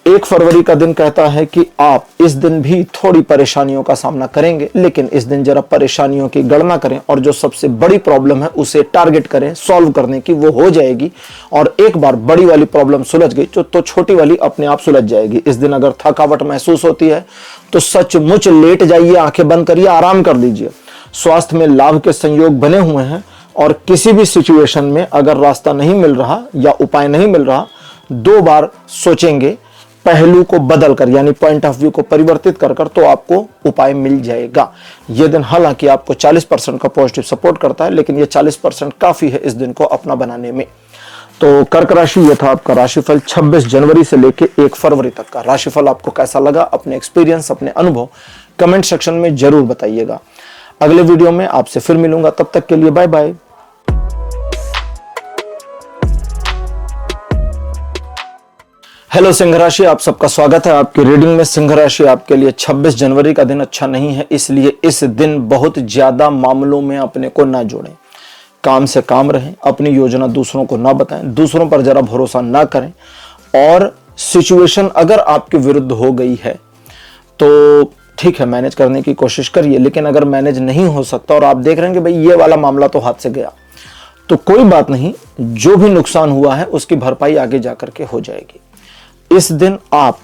1 फरवरी का दिन कहता है कि आप इस दिन भी थोड़ी परेशानियों का सामना करेंगे, लेकिन इस दिन जरा परेशानियों की गणना करें और जो सबसे बड़ी प्रॉब्लम है उसे टारगेट करें सॉल्व करने की, वो हो जाएगी। और एक बार बड़ी वाली प्रॉब्लम सुलझ गई तो छोटी वाली अपने आप सुलझ जाएगी। इस दिन अगर थकावट महसूस होती है तो सचमुच लेट जाइए, आंखें बंद करिए, आराम कर लीजिए। स्वास्थ्य में लाभ के संयोग बने हुए हैं और किसी भी सिचुएशन में अगर रास्ता नहीं मिल रहा या उपाय नहीं मिल रहा, 2 बार सोचेंगे पहलू को बदल कर, यानी पॉइंट ऑफ व्यू को परिवर्तित कर तो आपको उपाय मिल जाएगा। यह दिन हालांकि आपको 40% का पॉजिटिव सपोर्ट करता है, लेकिन यह 40% काफी है इस दिन को अपना बनाने में। तो कर्क राशि, यह था आपका राशिफल 26 जनवरी से लेकर 1 फरवरी तक का। राशिफल आपको कैसा लगा? अपने एक्सपीरियंस, अपने अनुभव कमेंट सेक्शन में जरूर बताइएगा। अगले वीडियो में आपसे फिर मिलूंगा, तब तक के लिए बाय बाय। हेलो सिंह राशि, आप सबका स्वागत है आपकी रीडिंग में। सिंह राशि, आपके लिए 26 जनवरी का दिन अच्छा नहीं है, इसलिए इस दिन बहुत ज्यादा मामलों में अपने को ना जोड़ें। काम से काम रहें, अपनी योजना दूसरों को ना बताएं, दूसरों पर जरा भरोसा ना करें। और सिचुएशन अगर आपके विरुद्ध हो गई है तो ठीक है, मैनेज करने की कोशिश करिए, लेकिन अगर मैनेज नहीं हो सकता और आप देख रहे हैं कि भाई ये वाला मामला तो हाथ से गया, तो कोई बात नहीं, जो भी नुकसान हुआ है उसकी भरपाई आगे जाकर के हो जाएगी। इस दिन आप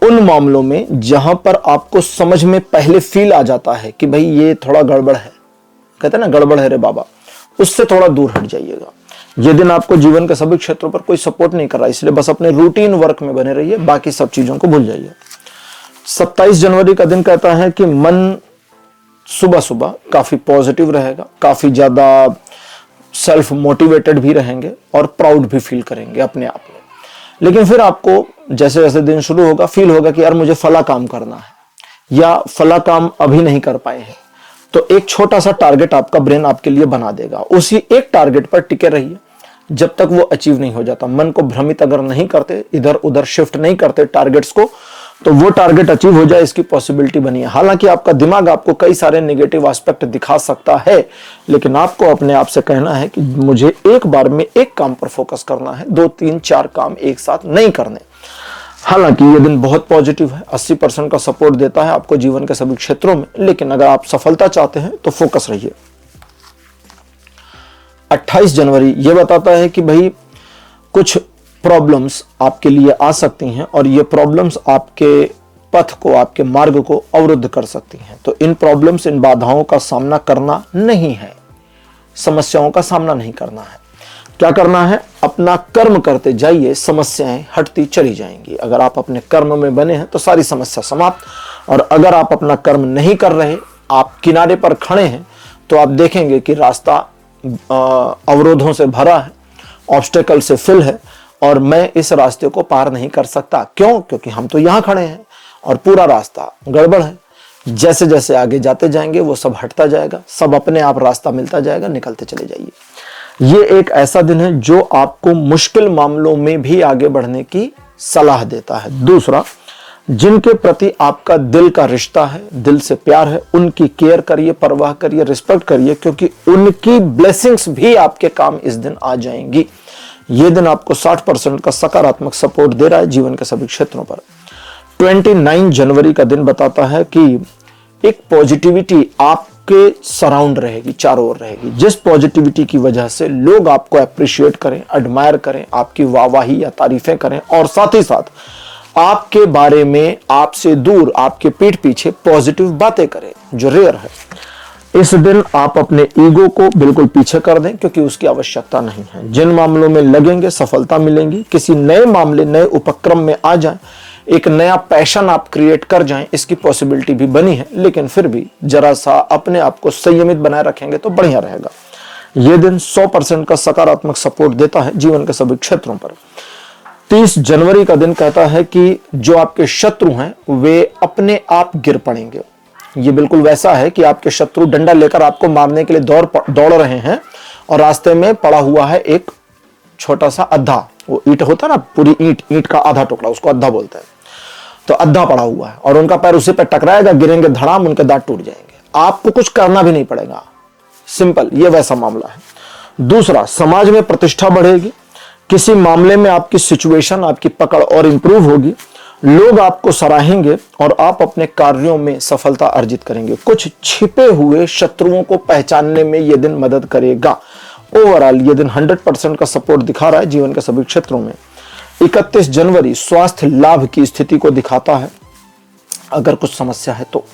उन मामलों में जहां पर आपको समझ में पहले फील आ जाता है कि भाई ये थोड़ा गड़बड़ है, कहते हैं ना गड़बड़ है रे बाबा, उससे थोड़ा दूर हट जाइएगा। ये दिन आपको जीवन के सभी क्षेत्रों पर कोई सपोर्ट नहीं कर रहा, इसलिए बस अपने रूटीन वर्क में बने रहिए, बाकी सब चीजों को भूल जाइए। 27 जनवरी का दिन कहता है कि मन सुबह सुबह काफी पॉजिटिव रहेगा, काफी ज्यादा सेल्फ मोटिवेटेड भी रहेंगे और प्राउड भी फील करेंगे अपने आप में। लेकिन फिर आपको जैसे जैसे दिन शुरू होगा फील होगा कि यार मुझे फला काम करना है या फला काम अभी नहीं कर पाए हैं, तो एक छोटा सा टारगेट आपका ब्रेन आपके लिए बना देगा। उसी एक टारगेट पर टिके रहिए जब तक वो अचीव नहीं हो जाता। मन को भ्रमित अगर नहीं करते, इधर उधर शिफ्ट नहीं करते टारगेट्स को, तो वो टारगेट अचीव हो जाए इसकी पॉसिबिलिटी बनी है। हालांकि आपका दिमाग आपको कई सारे नेगेटिव एस्पेक्ट दिखा सकता है, लेकिन आपको अपने आप से कहना है कि मुझे एक बार में एक काम पर फोकस करना है, 2 3 4 काम एक साथ नहीं करने। हालांकि ये दिन बहुत पॉजिटिव है, 80% का सपोर्ट देता है आपको जीवन के सभी क्षेत्रों में, लेकिन अगर आप सफलता चाहते हैं तो फोकस रहिए। 28 जनवरी ये बताता है कि भाई कुछ प्रॉब्लम्स आपके लिए आ सकती हैं और ये प्रॉब्लम्स आपके पथ को, आपके मार्ग को अवरुद्ध कर सकती हैं। तो इन प्रॉब्लम्स, इन बाधाओं का सामना करना नहीं है, समस्याओं का सामना नहीं करना है। क्या करना है? अपना कर्म करते जाइए, समस्याएं हटती चली जाएंगी। अगर आप अपने कर्म में बने हैं तो सारी समस्या समाप्त, और अगर आप अपना कर्म नहीं कर रहे, आप किनारे पर खड़े हैं, तो आप देखेंगे कि रास्ता अवरोधों से भरा है, ऑब्स्टेकल से फिल है, और मैं इस रास्ते को पार नहीं कर सकता। क्यों? क्योंकि हम तो यहां खड़े हैं और पूरा रास्ता गड़बड़ है। जैसे जैसे आगे जाते जाएंगे वो सब हटता जाएगा, सब अपने आप रास्ता मिलता जाएगा, निकलते चले जाइए। ये एक ऐसा दिन है जो आपको मुश्किल मामलों में भी आगे बढ़ने की सलाह देता है। दूसरा, जिनके प्रति आपका दिल का रिश्ता है, दिल से प्यार है, उनकी केयर करिए, परवाह करिए, रिस्पेक्ट करिए, क्योंकि उनकी ब्लेसिंग्स भी आपके काम इस दिन आ जाएंगी। ये दिन आपको 60% का सकारात्मक सपोर्ट दे रहा है जीवन के सभी क्षेत्रों पर। 29 जनवरी का दिन बताता है कि एक पॉजिटिविटी आपके सराउंड रहेगी, चारों ओर रहेगी, जिस पॉजिटिविटी की वजह से लोग आपको अप्रिशिएट करें, एडमायर करें, आपकी वाहवाही या तारीफें करें, और साथ ही साथ आपके बारे में, आपसे दूर, आपके पीठ पीछे पॉजिटिव बातें करें, जो रेयर है। इस दिन आप अपने ईगो को बिल्कुल पीछे कर दें, क्योंकि उसकी आवश्यकता नहीं है। जिन मामलों में लगेंगे सफलता मिलेगी, किसी नए मामले, नए उपक्रम में आ जाएं, एक नया पैशन आप क्रिएट कर जाएं, इसकी पॉसिबिलिटी भी बनी है, लेकिन फिर भी जरा सा अपने आप को संयमित बनाए रखेंगे तो बढ़िया रहेगा। यह दिन 100% का सकारात्मक सपोर्ट देता है जीवन के सभी क्षेत्रों पर। 30 जनवरी का दिन कहता है कि जो आपके शत्रु हैं वे अपने आप गिर पड़ेंगे। ये बिल्कुल वैसा है कि आपके शत्रु डंडा लेकर आपको मारने के लिए दौड़ रहे हैं, और रास्ते में पड़ा हुआ है एक छोटा सा अद्धा, वो ईंट होता है ना, पूरी ईंट का आधा टुकड़ा, उसको अद्धा बोलते हैं। तो अद्धा पड़ा हुआ है और उनका पैर उसी पे टकराएगा, गिरेंगे धड़ाम, उनके दांत टूट जाएंगे। आपको कुछ करना भी नहीं पड़ेगा, सिंपल, ये वैसा मामला है। दूसरा, समाज में प्रतिष्ठा बढ़ेगी, किसी मामले में आपकी सिचुएशन, आपकी पकड़ और इंप्रूव होगी, लोग आपको सराहेंगे और आप अपने कार्यों में सफलता अर्जित करेंगे। कुछ छिपे हुए शत्रुओं को पहचानने में यह दिन मदद करेगा। ओवरऑल ये दिन 100% का सपोर्ट दिखा रहा है जीवन के सभी क्षेत्रों में। 31 जनवरी स्वास्थ्य लाभ की स्थिति को दिखाता है, अगर कुछ समस्या है तो।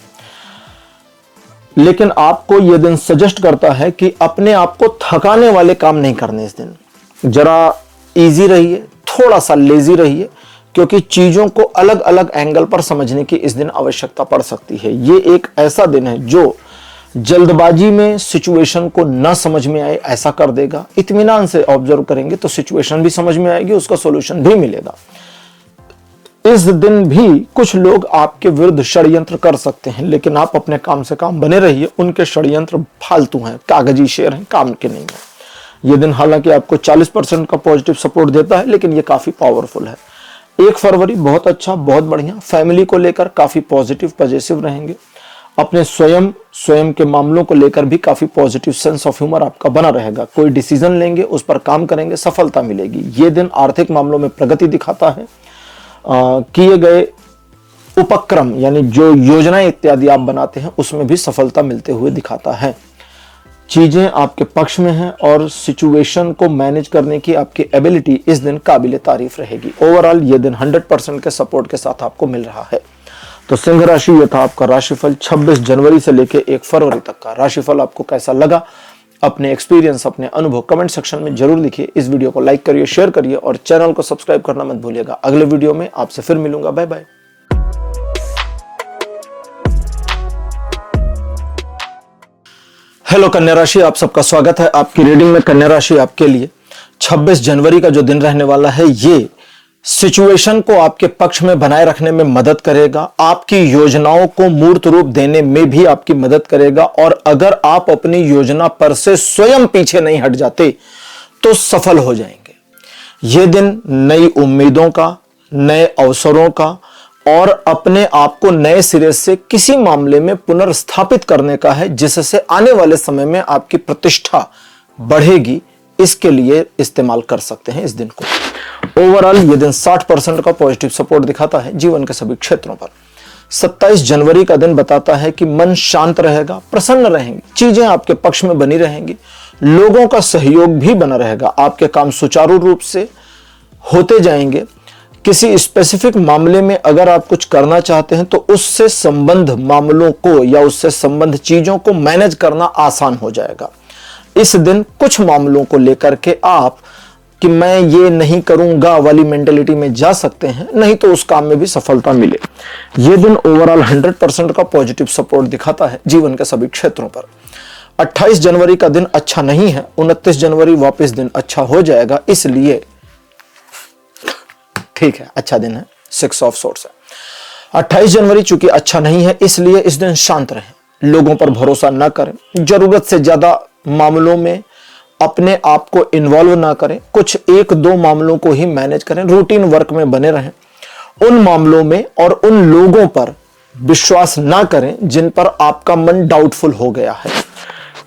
लेकिन आपको यह दिन सजेस्ट करता है कि अपने आप को थकाने वाले काम नहीं करने इस दिन। जरा इजी रहिए, थोड़ा सा लेजी रहिए, क्योंकि चीजों को अलग अलग एंगल पर समझने की इस दिन आवश्यकता पड़ सकती है। ये एक ऐसा दिन है जो जल्दबाजी में सिचुएशन को न समझ में आए ऐसा कर देगा। इत्मीनान से ऑब्जर्व करेंगे तो सिचुएशन भी समझ में आएगी, उसका सॉल्यूशन भी मिलेगा। इस दिन भी कुछ लोग आपके विरुद्ध षड्यंत्र कर सकते हैं, लेकिन आप अपने काम से काम बने रहिए। उनके षड्यंत्र फालतू हैं, कागजी शेर हैं, काम के नहीं है। यह दिन हालांकि आपको 40% का पॉजिटिव सपोर्ट देता है, लेकिन यह काफी पावरफुल है। 1 फरवरी बहुत अच्छा, बहुत बढ़िया। फैमिली को लेकर काफी पॉजिटिव, पॉजिटिव रहेंगे। अपने स्वयं के मामलों को लेकर भी काफी पॉजिटिव सेंस ऑफ ह्यूमर आपका बना रहेगा। कोई डिसीजन लेंगे, उस पर काम करेंगे, सफलता मिलेगी। ये दिन आर्थिक मामलों में प्रगति दिखाता है। किए गए उपक्रम यानी जो योजनाएं इत्यादि आप बनाते हैं उसमें भी सफलता मिलते हुए दिखाता है। चीजें आपके पक्ष में हैं और सिचुएशन को मैनेज करने की आपकी एबिलिटी इस दिन काबिले तारीफ रहेगी। ओवरऑल ये दिन 100% के सपोर्ट के साथ आपको मिल रहा है। तो सिंह राशि, ये था आपका राशिफल 26 जनवरी से लेकर 1 फरवरी तक का। राशिफल आपको कैसा लगा, अपने एक्सपीरियंस, अपने अनुभव कमेंट सेक्शन में जरूर लिखिए। इस वीडियो को लाइक करिए, शेयर करिए और चैनल को सब्सक्राइब करना मत भूलिएगा। अगले वीडियो में आपसे फिर मिलूंगा। Bye bye. हेलो कन्या राशि, आप सबका स्वागत है आपकी रीडिंग में। कन्या राशि आपके लिए 26 जनवरी का जो दिन रहने वाला है, ये सिचुएशन को आपके पक्ष में बनाए रखने में मदद करेगा, आपकी योजनाओं को मूर्त रूप देने में भी आपकी मदद करेगा। और अगर आप अपनी योजना पर से स्वयं पीछे नहीं हट जाते तो सफल हो जाएंगे। यह दिन नई उम्मीदों का, नए अवसरों का और अपने आप को नए सिरे से किसी मामले में पुनर्स्थापित करने का है, जिससे आने वाले समय में आपकी प्रतिष्ठा बढ़ेगी। इसके लिए इस्तेमाल कर सकते हैं इस दिन को। ओवरऑल ये दिन 60% का पॉजिटिव सपोर्ट दिखाता है जीवन के सभी क्षेत्रों पर। 27 जनवरी का दिन बताता है कि मन शांत रहेगा, प्रसन्न रहेंगे, चीजें आपके पक्ष में बनी रहेंगी, लोगों का सहयोग भी बना रहेगा, आपके काम सुचारू रूप से होते जाएंगे। किसी स्पेसिफिक मामले में अगर आप कुछ करना चाहते हैं तो उससे संबंध मामलों को या उससे संबंध चीजों को मैनेज करना आसान हो जाएगा। इस दिन कुछ मामलों को लेकर के आप कि मैं ये नहीं करूंगा वाली मेंटेलिटी में जा सकते हैं, नहीं तो उस काम में भी सफलता मिले। यह दिन ओवरऑल 100% का पॉजिटिव सपोर्ट दिखाता है जीवन के सभी क्षेत्रों पर। 28 जनवरी का दिन अच्छा नहीं है, 29 जनवरी वापस दिन अच्छा हो जाएगा, इसलिए ठीक है, अच्छा दिन है, 6 ऑफ सोर्ट्स है। 28 जनवरी चूंकि अच्छा नहीं है, इसलिए इस दिन शांत रहें, लोगों पर भरोसा ना करें, जरूरत से ज्यादा मामलों में अपने आप को इन्वॉल्व ना करें, कुछ 1-2 मामलों को ही मैनेज करें, रूटीन वर्क में बने रहें। उन मामलों में और उन लोगों पर विश्वास ना करें जिन पर आपका मन डाउटफुल हो गया है।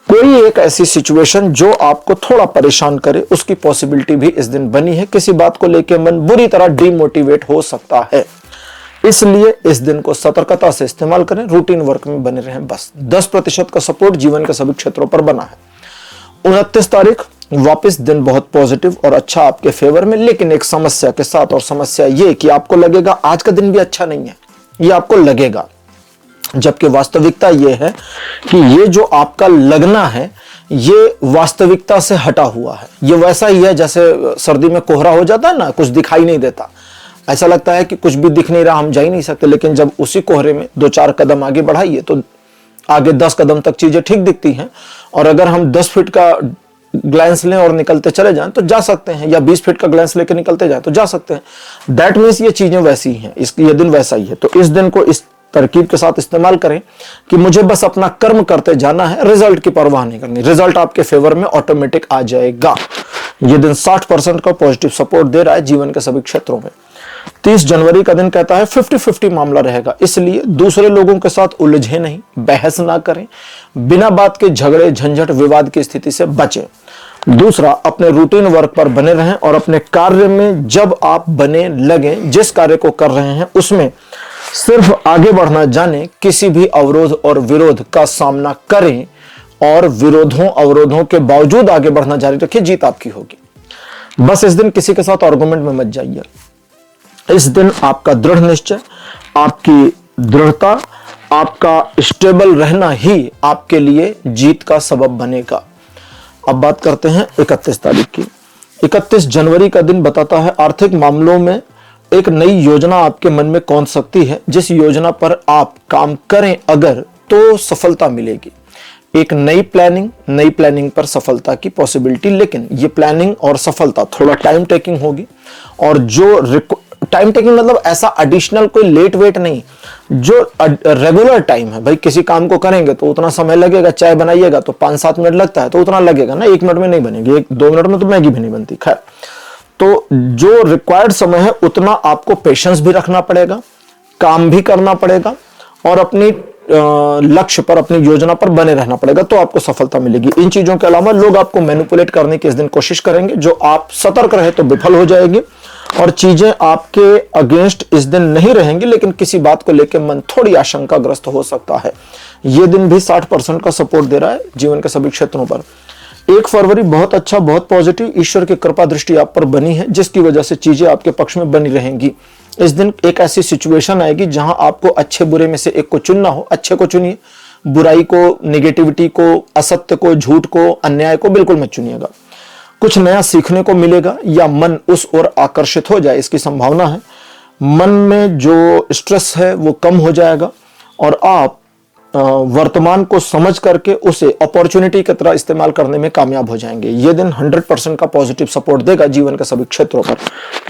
कोई एक ऐसी सिचुएशन जो आपको थोड़ा परेशान करे, उसकी पॉसिबिलिटी भी इस दिन बनी है। किसी बात को लेकर मन बुरी तरह डिमोटिवेट हो सकता है, इसलिए इस दिन को सतर्कता से इस्तेमाल करें, रूटीन वर्क में बने रहें। बस 10% का सपोर्ट जीवन के सभी क्षेत्रों पर बना है। 29 तारीख वापस दिन बहुत पॉजिटिव और अच्छा आपके फेवर में, लेकिन एक समस्या के साथ, और समस्या ये कि आपको लगेगा आज का दिन भी अच्छा नहीं है, ये आपको लगेगा, जबकि वास्तविकता ये है कि ये जो आपका लगना है ये वास्तविकता से हटा हुआ है। ये वैसा ही है जैसे सर्दी में कोहरा हो जाता है ना, कुछ दिखाई नहीं देता, ऐसा लगता है कि कुछ भी दिख नहीं रहा, हम जा ही नहीं सकते, लेकिन जब उसी कोहरे में 2-4 कदम आगे बढ़ाइए तो आगे 10 कदम तक चीजें ठीक दिखती हैं। और अगर हम 10 फीट का ग्लांस लें और निकलते चले जाएं तो जा सकते हैं, या 20 फीट का ग्लांस लेकर निकलते जाएं तो जा सकते हैं। दैट मीन्स ये चीजें वैसी ही हैं, ये दिन वैसा ही है। तो इस दिन को इस तरकीब के साथ इस्तेमाल करें कि मुझे बस अपना कर्म करते जाना है, रिजल्ट की परवाह नहीं करनी, रिजल्ट आपके फेवर में ऑटोमेटिक आ जाएगा। यह दिन 60% का पॉजिटिव सपोर्ट दे रहा है जीवन के सभी क्षेत्रों में। 30 जनवरी का दिन कहता है 50-50 मामला रहेगा, इसलिए दूसरे लोगों के साथ उलझे नहीं, बहस ना करें, बिना बात के झगड़े झंझट विवाद की स्थिति से बचें। दूसरा, अपने रूटीन वर्क पर बने रहें और अपने कार्य में जब आप बने लगें, जिस कार्य को कर रहे हैं उसमें सिर्फ आगे बढ़ना जाने, किसी भी अवरोध और विरोध का सामना करें और विरोधों अवरोधों के बावजूद आगे बढ़ना जारी रखिए, जीत आपकी होगी। बस इस दिन किसी के साथ आर्गुमेंट में मत जाइए। इस दिन आपका दृढ़ निश्चय, आपकी दृढ़ता, आपका स्टेबल रहना ही आपके लिए जीत का सबब बनेगा। अब बात करते हैं 31 तारीख की। 31 जनवरी का दिन बताता है आर्थिक मामलों में एक नई योजना आपके मन में कौन सकती है, जिस योजना पर आप काम करें अगर तो सफलता मिलेगी। एक नई प्लानिंग पर सफलता की पॉसिबिलिटी, लेकिन ये प्लानिंग और सफलता थोड़ा टाइम टेकिंग होगी। और जो टाइम टेकिंग मतलब ऐसा एडिशनल कोई लेट वेट नहीं, जो रेगुलर टाइम है, भाई किसी काम को करेंगे तो उतना समय लगेगा, चाय बनाइएगा तो 5-7 मिनट लगता है तो उतना लगेगा ना, 1 मिनट में नहीं बनेगी, 1-2 मिनट में तो मैगी भी नहीं बनती। खैर, तो जो रिक्वायर्ड समय है उतना आपको पेशेंस भी रखना पड़ेगा, काम भी करना पड़ेगा और अपनी लक्ष्य पर, अपनी योजना पर बने रहना पड़ेगा, तो आपको सफलता मिलेगी। इन चीजों के अलावा लोग आपको मैनिपुलेट करने की इस दिन कोशिश करेंगे, जो आप सतर्क रहे तो विफल हो जाएगी और चीजें आपके अगेंस्ट इस दिन नहीं रहेंगी, लेकिन किसी बात को लेकर मन थोड़ी आशंकाग्रस्त हो सकता है। यह दिन भी 60% का सपोर्ट दे रहा है जीवन के सभी क्षेत्रों पर। 1 फरवरी बहुत अच्छा, बहुत पॉजिटिव, ईश्वर की कृपा दृष्टि आप पर बनी है, जिसकी वजह से चीजें आपके पक्ष में बनी रहेंगी। इस दिन एक ऐसी सिचुएशन आएगी जहां आपको अच्छे बुरे में से एक को चुनना हो, अच्छे को चुनिए, बुराई को, नेगेटिविटी को, असत्य को, झूठ को, अन्याय को बिल्कुल मत चुनिएगा। कुछ नया सीखने को मिलेगा या मन उस ओर आकर्षित हो जाए, इसकी संभावना है। मन में जो स्ट्रेस है वो कम हो जाएगा और आप वर्तमान को समझ करके उसे अपॉर्चुनिटी की तरह इस्तेमाल करने में कामयाब हो जाएंगे। यह दिन 100% का पॉजिटिव सपोर्ट देगा जीवन के सभी क्षेत्रों पर।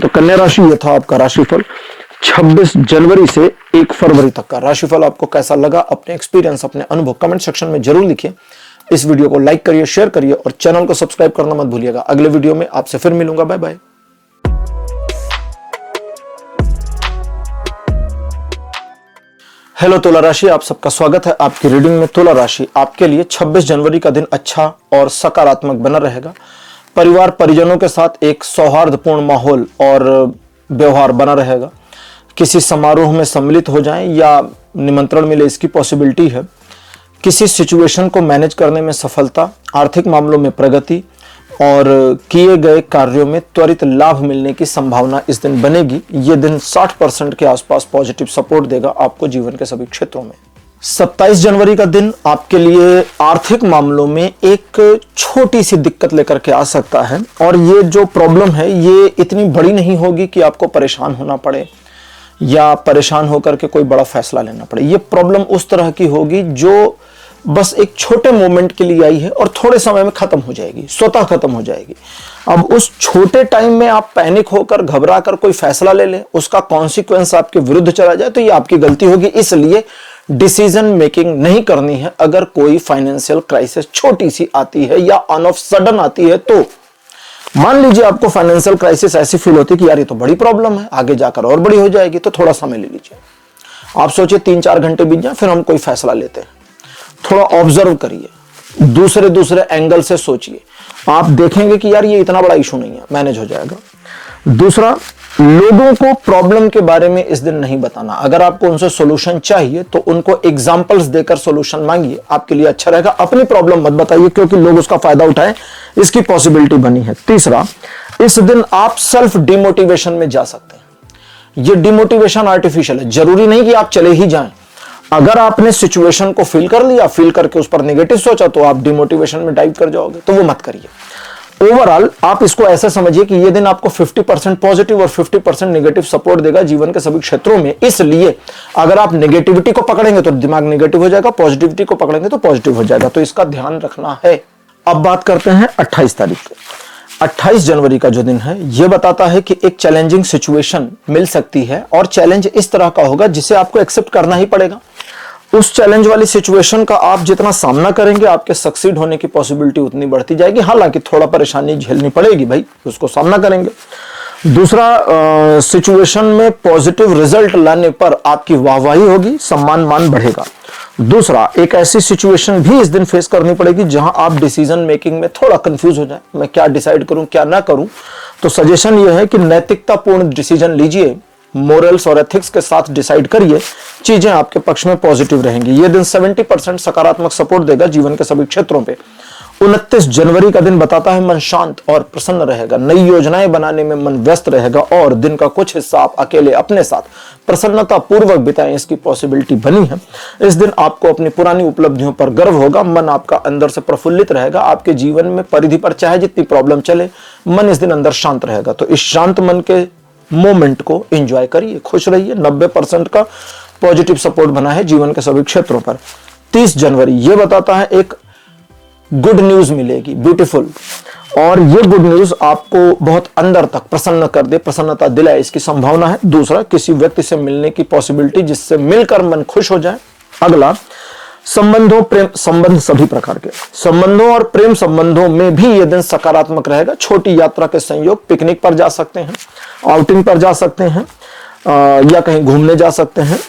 तो कन्या राशि, यह था आपका राशिफल 26 जनवरी से 1 फरवरी तक का। राशिफल आपको कैसा लगा, अपने एक्सपीरियंस, अपने अनुभव कमेंट सेक्शन में जरूर लिखिए। इस वीडियो को लाइक करिए, शेयर करिए और चैनल को सब्सक्राइब करना मत भूलिएगा। अगले वीडियो में आपसे फिर मिलूंगा। Bye bye. हेलो तुला राशि, आप सबका स्वागत है आपकी रीडिंग में। तुला राशि आपके लिए 26 जनवरी का दिन अच्छा और सकारात्मक बना रहेगा। परिवार परिजनों के साथ एक सौहार्दपूर्ण माहौल और व्यवहार बना रहेगा। किसी समारोह में सम्मिलित हो जाएं या निमंत्रण मिले, इसकी पॉसिबिलिटी है। किसी सिचुएशन को मैनेज करने में सफलता, आर्थिक मामलों में प्रगति और किए गए कार्यों में त्वरित लाभ मिलने की संभावना इस दिन बनेगी। ये दिन 60% के आसपास पॉजिटिव सपोर्ट देगा आपको जीवन के सभी क्षेत्रों में। 27 जनवरी का दिन आपके लिए आर्थिक मामलों में एक छोटी सी दिक्कत लेकर के आ सकता है और ये जो प्रॉब्लम है ये इतनी बड़ी नहीं होगी कि आपको परेशान होना पड़े या परेशान होकर के कोई बड़ा फैसला लेना पड़े। ये प्रॉब्लम उस तरह की होगी जो बस एक छोटे मोमेंट के लिए आई है और थोड़े समय में खत्म हो जाएगी, स्वतः खत्म हो जाएगी। अब उस छोटे टाइम में आप पैनिक होकर घबरा कर कोई फैसला ले लें, उसका कॉन्सिक्वेंस आपके विरुद्ध चला जाए तो ये आपकी गलती होगी। इसलिए डिसीजन मेकिंग नहीं करनी है। अगर कोई फाइनेंशियल क्राइसिस छोटी सी आती है या ऑन ऑफ सडन आती है, तो मान लीजिए आपको फाइनेंशियल क्राइसिस ऐसी फील होती है कि यार ये तो बड़ी प्रॉब्लम है, आगे जाकर और बड़ी हो जाएगी, तो थोड़ा समय ले लीजिए। आप सोचिए 3-4 घंटे बीत जाए, फिर हम कोई फैसला लेते हैं। थोड़ा ऑब्जर्व करिए, दूसरे एंगल से सोचिए, आप देखेंगे कि यार ये इतना बड़ा इशू नहीं है, मैनेज हो जाएगा। दूसरा, लोगों को प्रॉब्लम के बारे में इस दिन नहीं बताना। अगर आपको उनसे सॉल्यूशन चाहिए तो उनको एग्जांपल्स देकर सॉल्यूशन मांगिए, आपके लिए अच्छा रहेगा। अपनी प्रॉब्लम मत बताइए क्योंकि लोग उसका फायदा उठाएं, इसकी पॉसिबिलिटी बनी है। तीसरा, इस दिन आप सेल्फ डिमोटिवेशन में जा सकते हैं। ये डिमोटिवेशन आर्टिफिशियल है, जरूरी नहीं कि आप चले ही जाएं। अगर आपने सिचुएशन को फील कर लिया, फील करके उस पर नेगेटिव सोचा, तो आप डिमोटिवेशन में डाइव कर जाओगे, तो वो मत करिए। ओवरऑल आप इसको ऐसे समझिए कि ये दिन आपको 50% पॉजिटिव और 50% नेगेटिव सपोर्ट देगा जीवन के सभी क्षेत्रों में। इसलिए अगर आप नेगेटिविटी को पकड़ेंगे तो दिमाग नेगेटिव हो जाएगा, पॉजिटिविटी को पकड़ेंगे तो पॉजिटिव हो जाएगा, तो इसका ध्यान रखना है। अब बात करते हैं 28 तारीख की। 28 जनवरी का जो दिन है यह बताता है कि एक चैलेंजिंग सिचुएशन मिल सकती है और चैलेंज इस तरह का होगा जिसे आपको एक्सेप्ट करना ही पड़ेगा। उस चैलेंज वाली सिचुएशन का आप जितना सामना करेंगे, आपके सक्सीड होने की पॉसिबिलिटी उतनी बढ़ती जाएगी। हालांकि थोड़ा परेशानी झेलनी पड़ेगी भाई, उसको सामना करेंगे। दूसरा, सिचुएशन में पॉजिटिव रिजल्ट लाने पर आपकी वाहवाही होगी, सम्मान मान बढ़ेगा। दूसरा, एक ऐसी सिचुएशन भी इस दिन फेस करनी पड़ेगी जहां आप डिसीजन मेकिंग में थोड़ा कंफ्यूज हो जाए, मैं क्या डिसाइड करूं क्या ना करूं। तो सजेशन यह है कि नैतिकतापूर्ण डिसीजन लीजिए, मोरल्स और एथिक्स के साथ डिसाइड करिए, चीजें आपके पक्ष में पॉजिटिव रहेंगी। यह दिन 70% सकारात्मक सपोर्ट देगा जीवन के सभी क्षेत्रों पे। 29 जनवरी का दिन बताता है मन शांत और प्रसन्न रहेगा, नई योजनाएं बनाने में मन व्यस्त रहेगा और दिन का कुछ हिस्सा आप अकेले अपने साथ प्रसन्नता पूर्वक बिताएं, इसकी पॉसिबिलिटी बनी है। इस दिन आपको अपनी पुरानी उपलब्धियों पर गर्व होगा, मन आपका अंदर से प्रफुल्लित रहेगा। आपके जीवन में परिधि पर चाहे जितनी प्रॉब्लम चले, मन इस दिन अंदर शांत रहेगा। तो इस शांत मन के मोमेंट को एंजॉय करिए, खुश रहिए। 90% का पॉजिटिव सपोर्ट बना है जीवन के सभी क्षेत्रों पर। 30 जनवरी ये बताता है एक गुड न्यूज मिलेगी, ब्यूटीफुल, और ये गुड न्यूज आपको बहुत अंदर तक प्रसन्न कर दे, प्रसन्नता दिलाए, इसकी संभावना है। दूसरा, किसी व्यक्ति से मिलने की पॉसिबिलिटी जिससे मिलकर मन खुश हो जाए। अगला, संबंधों, प्रेम संबंध, सभी प्रकार के संबंधों और प्रेम संबंधों में भी यह दिन सकारात्मक रहेगा। छोटी यात्रा के संयोग, पिकनिक पर जा सकते हैं, आउटिंग पर जा सकते हैं या कहीं घूमने जा सकते हैं।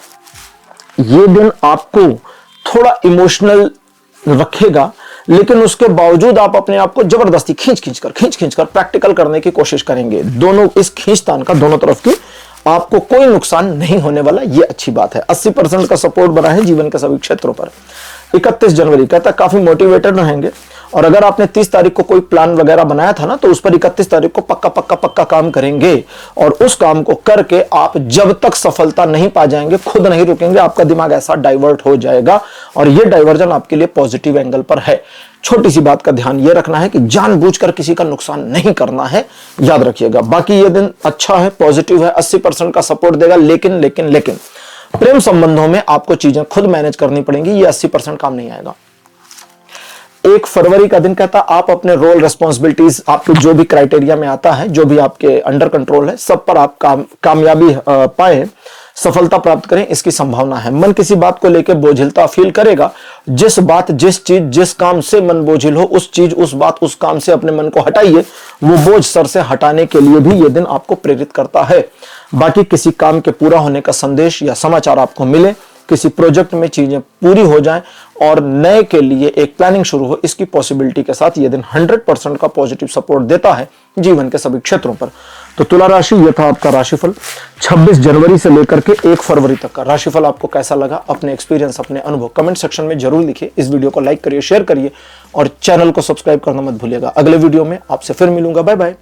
ये दिन आपको थोड़ा इमोशनल रखेगा, लेकिन उसके बावजूद आप अपने आप को जबरदस्ती खींच खींच कर प्रैक्टिकल करने की कोशिश करेंगे। दोनों, इस खींचतान का दोनों तरफ की आपको कोई नुकसान नहीं होने वाला, ये अच्छी बात है। 80% का सपोर्ट बना है जीवन के सभी क्षेत्रों पर। 31 जनवरी कहता है काफी मोटिवेटेड रहेंगे, और अगर आपने 30 तारीख को कोई प्लान वगैरह बनाया था ना, तो उस पर 31 तारीख को पक्का काम करेंगे, और उस काम को करके आप जब तक सफलता नहीं पा जाएंगे खुद नहीं रुकेंगे। आपका दिमाग ऐसा डाइवर्ट हो जाएगा, और ये डाइवर्जन आपके लिए पॉजिटिव एंगल पर है। छोटी सी बात का ध्यान यह रखना है कि जानबूझकर किसी का नुकसान नहीं करना है, याद रखिएगा। बाकी ये दिन अच्छा है, पॉजिटिव है, 80% का सपोर्ट देगा। लेकिन प्रेम संबंधों में आपको चीजें खुद मैनेज करनी पड़ेंगी, ये 80% काम नहीं आएगा। 1 फरवरी का दिन कहता आप अपने रोल, रिस्पॉन्सिबिलिटीज, आपके जो भी क्राइटेरिया में आता है, जो भी आपके अंडर कंट्रोल है, सब पर आप कामयाबी पाए, सफलता प्राप्त करें, इसकी संभावना है। मन किसी बात को लेकर बोझिलता फील करेगा। जिस बात, जिस चीज, जिस काम से मन बोझिल हो, उस चीज, उस बात, उस काम से अपने मन को हटाइए। वो बोझ सर से हटाने के लिए भी यह दिन आपको प्रेरित करता है। बाकी किसी काम के पूरा होने का संदेश या समाचार आपको मिले, किसी प्रोजेक्ट में चीजें पूरी हो जाएं और नए के लिए एक प्लानिंग शुरू हो, इसकी पॉसिबिलिटी के साथ यह दिन 100% का पॉजिटिव सपोर्ट देता है जीवन के सभी क्षेत्रों पर। तो तुला राशि, यह था आपका राशिफल 26 जनवरी से लेकर के 1 फरवरी तक का। राशिफल आपको कैसा लगा, अपने एक्सपीरियंस, अपने अनुभव कमेंट सेक्शन में जरूर लिखिए। इस वीडियो को लाइक करिए, शेयर करिए और चैनल को सब्सक्राइब करना मत भूलिएगा। अगले वीडियो में आपसे फिर मिलूंगा। Bye bye.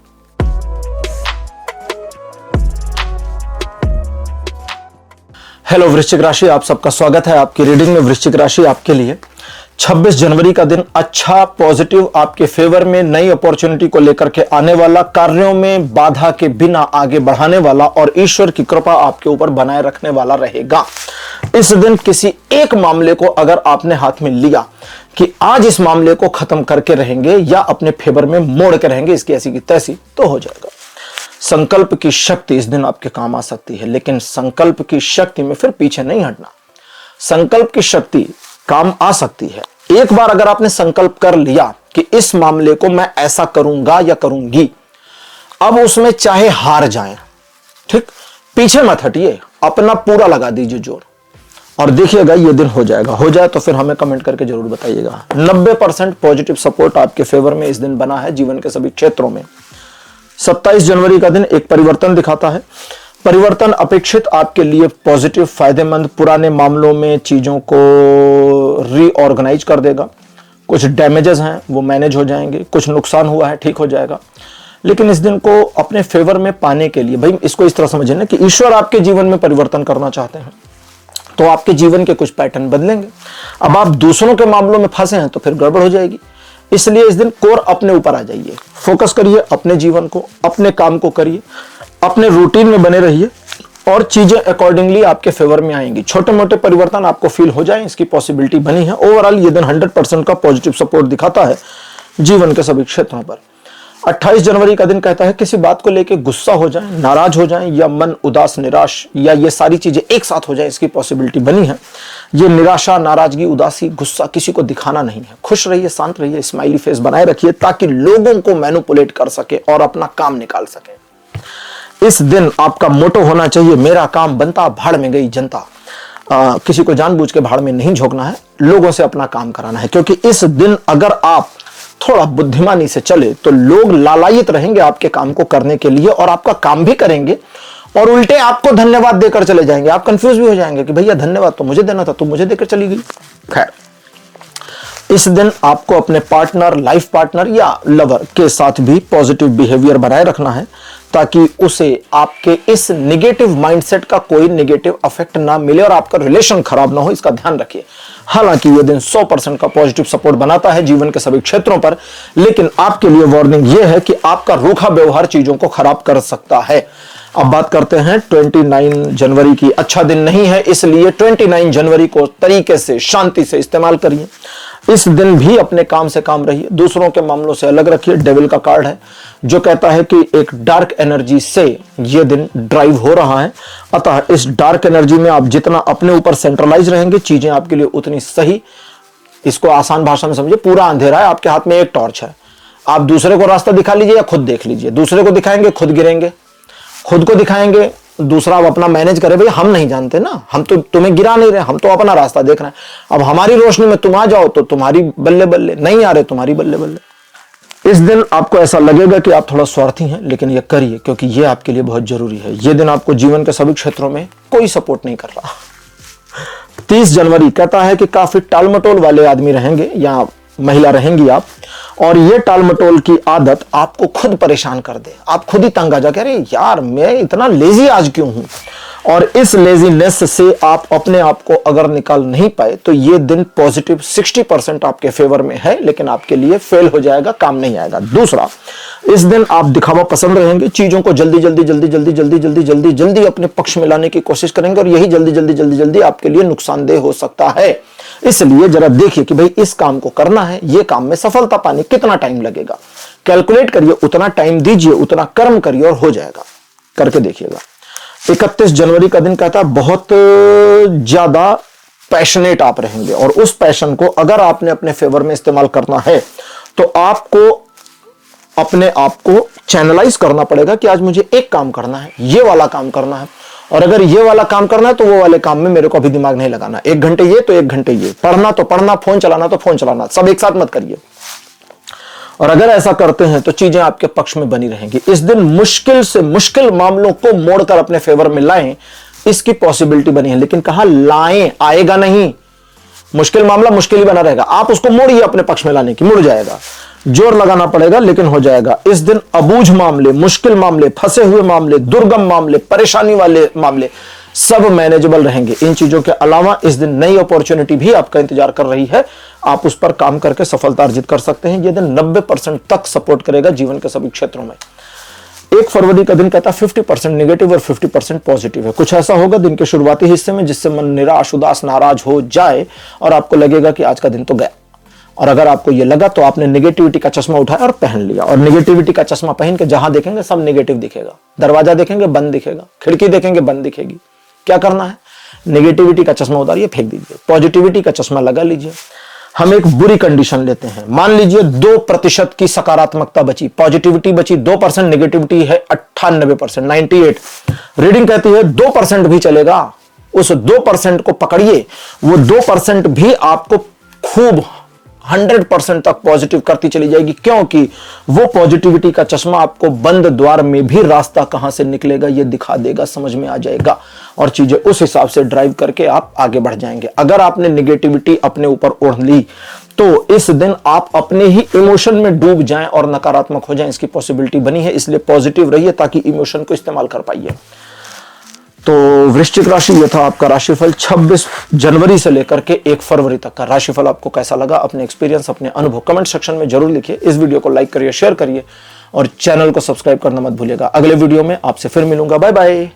हेलो वृश्चिक राशि, आप सबका स्वागत है आपकी रीडिंग में। वृश्चिक राशि आपके लिए 26 जनवरी का दिन अच्छा, पॉजिटिव, आपके फेवर में नई अपॉर्चुनिटी को लेकर के आने वाला, कार्यों में बाधा के बिना आगे बढ़ाने वाला और ईश्वर की कृपा आपके ऊपर बनाए रखने वाला रहेगा। इस दिन किसी एक मामले को अगर आपने हाथ में लिया कि आज इस मामले को खत्म करके रहेंगे या अपने फेवर में मोड़ के रहेंगे, इसकी ऐसी की तैसी, तो हो जाएगा। संकल्प की शक्ति इस दिन आपके काम आ सकती है, लेकिन संकल्प की शक्ति में फिर पीछे नहीं हटना। संकल्प की शक्ति काम आ सकती है। एक बार अगर आपने संकल्प कर लिया कि इस मामले को मैं ऐसा करूंगा या करूंगी, अब उसमें चाहे हार जाएं, ठीक, पीछे मत हटिए, अपना पूरा लगा दीजिए जोर और देखिएगा ये दिन हो जाएगा। हो जाए तो फिर हमें कमेंट करके जरूर बताइएगा। 90% पॉजिटिव सपोर्ट आपके फेवर में इस दिन बना है जीवन के सभी क्षेत्रों में। 27 जनवरी का दिन एक परिवर्तन दिखाता है। परिवर्तन अपेक्षित आपके लिए पॉजिटिव, फायदेमंद, पुराने मामलों में चीजों को रीऑर्गेनाइज कर देगा। कुछ डैमेजेस हैं वो मैनेज हो जाएंगे, कुछ नुकसान हुआ है ठीक हो जाएगा। लेकिन इस दिन को अपने फेवर में पाने के लिए, भाई इसको इस तरह समझिए ना कि ईश्वर आपके जीवन में परिवर्तन करना चाहते हैं तो आपके जीवन के कुछ पैटर्न बदलेंगे। अब आप दूसरों के मामलों में फंसे हैं तो फिर गड़बड़ हो जाएगी। इसलिए इस दिन कोर अपने ऊपर आ जाइए, फोकस करिए अपने जीवन को, अपने काम को करिए, अपने रूटीन में बने रहिए और चीजें अकॉर्डिंगली आपके फेवर में आएंगी। छोटे मोटे परिवर्तन आपको फील हो जाए, इसकी पॉसिबिलिटी बनी है। ओवरऑल ये दिन 100% का पॉजिटिव सपोर्ट दिखाता है जीवन के सभी क्षेत्रों पर। 28 जनवरी का दिन कहता है किसी बात को लेकर गुस्सा हो जाए, नाराज हो जाए या मन उदास, निराश या ये सारी चीजें एक साथ हो जाए, इसकी पॉसिबिलिटी बनी है। ये निराशा, नाराजगी, उदासी, गुस्सा किसी को दिखाना नहीं है। खुश रहिए, शांत रहिए, स्माइली फेस बनाए रखिए ताकि लोगों को मैनिपुलेट कर सके और अपना काम निकाल सके। इस दिन आपका मोटो होना चाहिए मेरा काम बनता, भाड़ में गई जनता। किसी को जानबूझ के भाड़ में नहीं झोंकना है, लोगों से अपना काम कराना है। क्योंकि इस दिन अगर आप थोड़ा बुद्धिमानी से चले तो लोग लालायित रहेंगे आपके काम को करने के लिए और आपका काम भी करेंगे और उल्टे आपको धन्यवाद देकर चले जाएंगे। आप कंफ्यूज भी हो जाएंगे कि भैया धन्यवाद तो मुझे देना था, तुम मुझे देकर चली गई। खैर, इस दिन आपको अपने पार्टनर, लाइफ पार्टनर या लवर के साथ भी पॉजिटिव बिहेवियर बनाए रखना है ताकि उसे आपके इस नेगेटिव माइंडसेट का कोई नेगेटिव इफेक्ट ना मिले और आपका रिलेशन खराब ना हो, इसका ध्यान रखिए। हालांकि यह दिन 100% का पॉजिटिव सपोर्ट बनाता है जीवन के सभी क्षेत्रों पर, लेकिन आपके लिए वार्निंग यह है कि आपका रूखा व्यवहार चीजों को खराब कर सकता है। अब बात करते हैं 29 जनवरी की। अच्छा दिन नहीं है, इसलिए 29 जनवरी को तरीके से, शांति से इस्तेमाल करिए। इस दिन भी अपने काम से काम रहिए, दूसरों के मामलों से अलग रखिए। डेविल का कार्ड है जो कहता है कि एक डार्क एनर्जी से यह दिन ड्राइव हो रहा है, अतः इस डार्क एनर्जी में आप जितना अपने ऊपर सेंट्रलाइज रहेंगे, चीजें आपके लिए उतनी सही। इसको आसान भाषा में समझिए, पूरा अंधेरा है, आपके हाथ में एक टॉर्च है। आप दूसरे को रास्ता दिखा लीजिए या खुद देख लीजिए। दूसरे को दिखाएंगे खुद गिरेंगे, खुद को दिखाएंगे दूसरा अपना मैनेज करे। भैया हम नहीं जानते ना, हम तो तुम्हें गिरा नहीं रहे, हम तो अपना रास्ता देख रहे हैं। अब हमारी रोशनी में तुम आ जाओ तो तुम्हारी बल्ले बल्ले, नहीं आ रहे तुम्हारी बल्ले बल्ले। इस दिन आपको ऐसा लगेगा कि आप थोड़ा स्वार्थी हैं, लेकिन ये करिए क्योंकि ये आपके लिए बहुत जरूरी है। ये दिन आपको जीवन के सभी क्षेत्रों में कोई सपोर्ट नहीं कर रहा। 30 जनवरी कहता है कि काफी टालमटोल वाले आदमी रहेंगे या महिला रहेंगी आप, और ये टालमटोल की आदत आपको खुद परेशान कर दे। आप खुद ही तंग आ जाके अरे यार मैं इतना लेजी आज क्यों हूं, और इस लेजीनेस से आप अपने आप को अगर निकाल नहीं पाए तो ये दिन पॉजिटिव 60% आपके फेवर में है, लेकिन आपके लिए फेल हो जाएगा, काम नहीं आएगा। दूसरा, इस दिन आप दिखावा पसंद रहेंगे, चीजों को जल्दी जल्दी जल्दी जल्दी जल्दी जल्दी जल्दी जल्दी अपने पक्ष में लाने की कोशिश करेंगे और यही जल्दी जल्दी जल्दी जल्दी आपके लिए नुकसानदेह हो सकता है। इसलिए जरा देखिए कि भाई इस काम को करना है, ये काम में सफलता पाने कितना टाइम लगेगा, कैलकुलेट करिए, उतना टाइम दीजिए, उतना कर्म करिए और हो जाएगा। करके देखिएगा। 31 जनवरी का दिन कहता है बहुत ज्यादा पैशनेट आप रहेंगे और उस पैशन को अगर आपने अपने फेवर में इस्तेमाल करना है तो आपको अपने आप को चैनलाइज करना पड़ेगा कि आज मुझे एक काम करना है, ये वाला काम करना है, और अगर ये वाला काम करना है तो वो वाले काम में मेरे को अभी दिमाग नहीं लगाना, 1 घंटे ये तो 1 घंटे ये, पढ़ना तो पढ़ना, फोन चलाना तो फोन चलाना, सब एक साथ मत करिए। और अगर ऐसा करते हैं तो चीजें आपके पक्ष में बनी रहेंगी। इस दिन मुश्किल से मुश्किल मामलों को मोड़कर अपने फेवर में लाएं, इसकी पॉसिबिलिटी बनी है। लेकिन कहां लाएं, आएगा नहीं, मुश्किल मामला मुश्किल ही बना रहेगा। आप उसको मोड़िए अपने पक्ष में लाने की, मुड़ जाएगा, जोर लगाना पड़ेगा लेकिन हो जाएगा। इस दिन अबूझ मामले, मुश्किल मामले, फंसे हुए मामले, दुर्गम मामले, परेशानी वाले मामले सब मैनेजेबल रहेंगे। इन चीजों के अलावा इस दिन नई अपॉर्चुनिटी भी आपका इंतजार कर रही है, आप उस पर काम करके सफलता अर्जित कर सकते हैं। यह दिन 90% तक सपोर्ट करेगा जीवन के सभी क्षेत्रों में। 1 फरवरी का दिन कहता है 50% नेगेटिव और 50% पॉजिटिव है। कुछ ऐसा होगा दिन के शुरुआती हिस्से में जिससे मन निराश, उदास, नाराज हो जाए और आपको लगेगा कि आज का दिन तो गया। और अगर आपको यह लगा तो आपने नेगेटिविटी का चश्मा उठाया और पहन लिया, और नेगेटिविटी का चश्मा पहन के जहां देखेंगे सब नेगेटिव दिखेगा। दरवाजा देखेंगे बंद दिखेगा, खिड़की देखेंगे बंद दिखेगी। क्या करना है, नेगेटिविटी का चश्मा उतारिए, फेंक दीजिए, पॉजिटिविटी का चश्मा लगा लीजिए। हम एक बुरी कंडीशन लेते हैं, मान लीजिए 2% की सकारात्मकता बची, पॉजिटिविटी बची 2%, नेगेटिविटी है 98%, 98। रीडिंग कहती है 2% भी चलेगा, उस 2% को पकड़िए, वो 2% भी आपको खूब 100% तक पॉजिटिव करती चली जाएगी, क्योंकि वो पॉजिटिविटी का चश्मा आपको बंद द्वार में भी रास्ता कहां से निकलेगा ये दिखा देगा, समझ में आ जाएगा, और चीजें उस हिसाब से ड्राइव करके आप आगे बढ़ जाएंगे। अगर आपने नेगेटिविटी अपने ऊपर ओढ़ ली तो इस दिन आप अपने ही इमोशन में डूब जाएं और नकारात्मक हो जाएं, इसकी पॉसिबिलिटी बनी है। इसलिए पॉजिटिव रहिए ताकि इमोशन को इस्तेमाल कर पाइए। तो वृश्चिक राशि, यह था आपका राशिफल 26 जनवरी से लेकर के 1 फरवरी तक का राशिफल। आपको कैसा लगा, अपने एक्सपीरियंस, अपने अनुभव कमेंट सेक्शन में जरूर लिखिए। इस वीडियो को लाइक करिए, शेयर करिए और चैनल को सब्सक्राइब करना मत भूलिएगा। अगले वीडियो में आपसे फिर मिलूंगा, बाय बाय।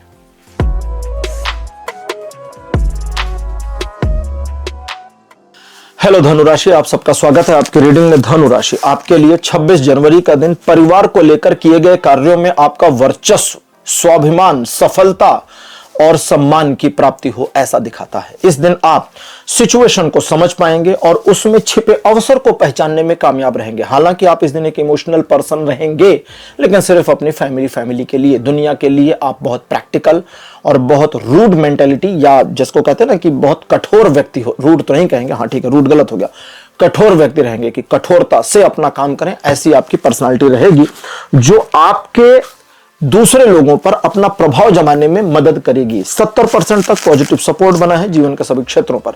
हेलो धनु राशि, आप सबका स्वागत है आपकी रीडिंग में। धनु राशि, आपके लिए 26 जनवरी का दिन परिवार को लेकर किए गए कार्यों में आपका वर्चस्व, स्वाभिमान, सफलता और सम्मान की प्राप्ति हो ऐसा दिखाता है। इस दिन आप सिचुएशन को समझ पाएंगे और उसमें छिपे अवसर को पहचानने में कामयाब रहेंगे। हालांकि आप इस दिन एक इमोशनल पर्सन रहेंगे, लेकिन सिर्फ अपनी फैमिली के लिए, दुनिया के लिए आप बहुत प्रैक्टिकल और बहुत रूड मेंटेलिटी, या जिसको कहते हैं ना कि बहुत कठोर व्यक्ति हो, रूड तो नहीं कहेंगे, हाँ ठीक है रूड गलत हो गया, कठोर व्यक्ति रहेंगे कि कठोरता से अपना काम करें, ऐसी आपकी पर्सनालिटी रहेगी जो आपके दूसरे लोगों पर अपना प्रभाव जमाने में मदद करेगी। 70% तक पॉजिटिव सपोर्ट बना है जीवन के सभी क्षेत्रों पर।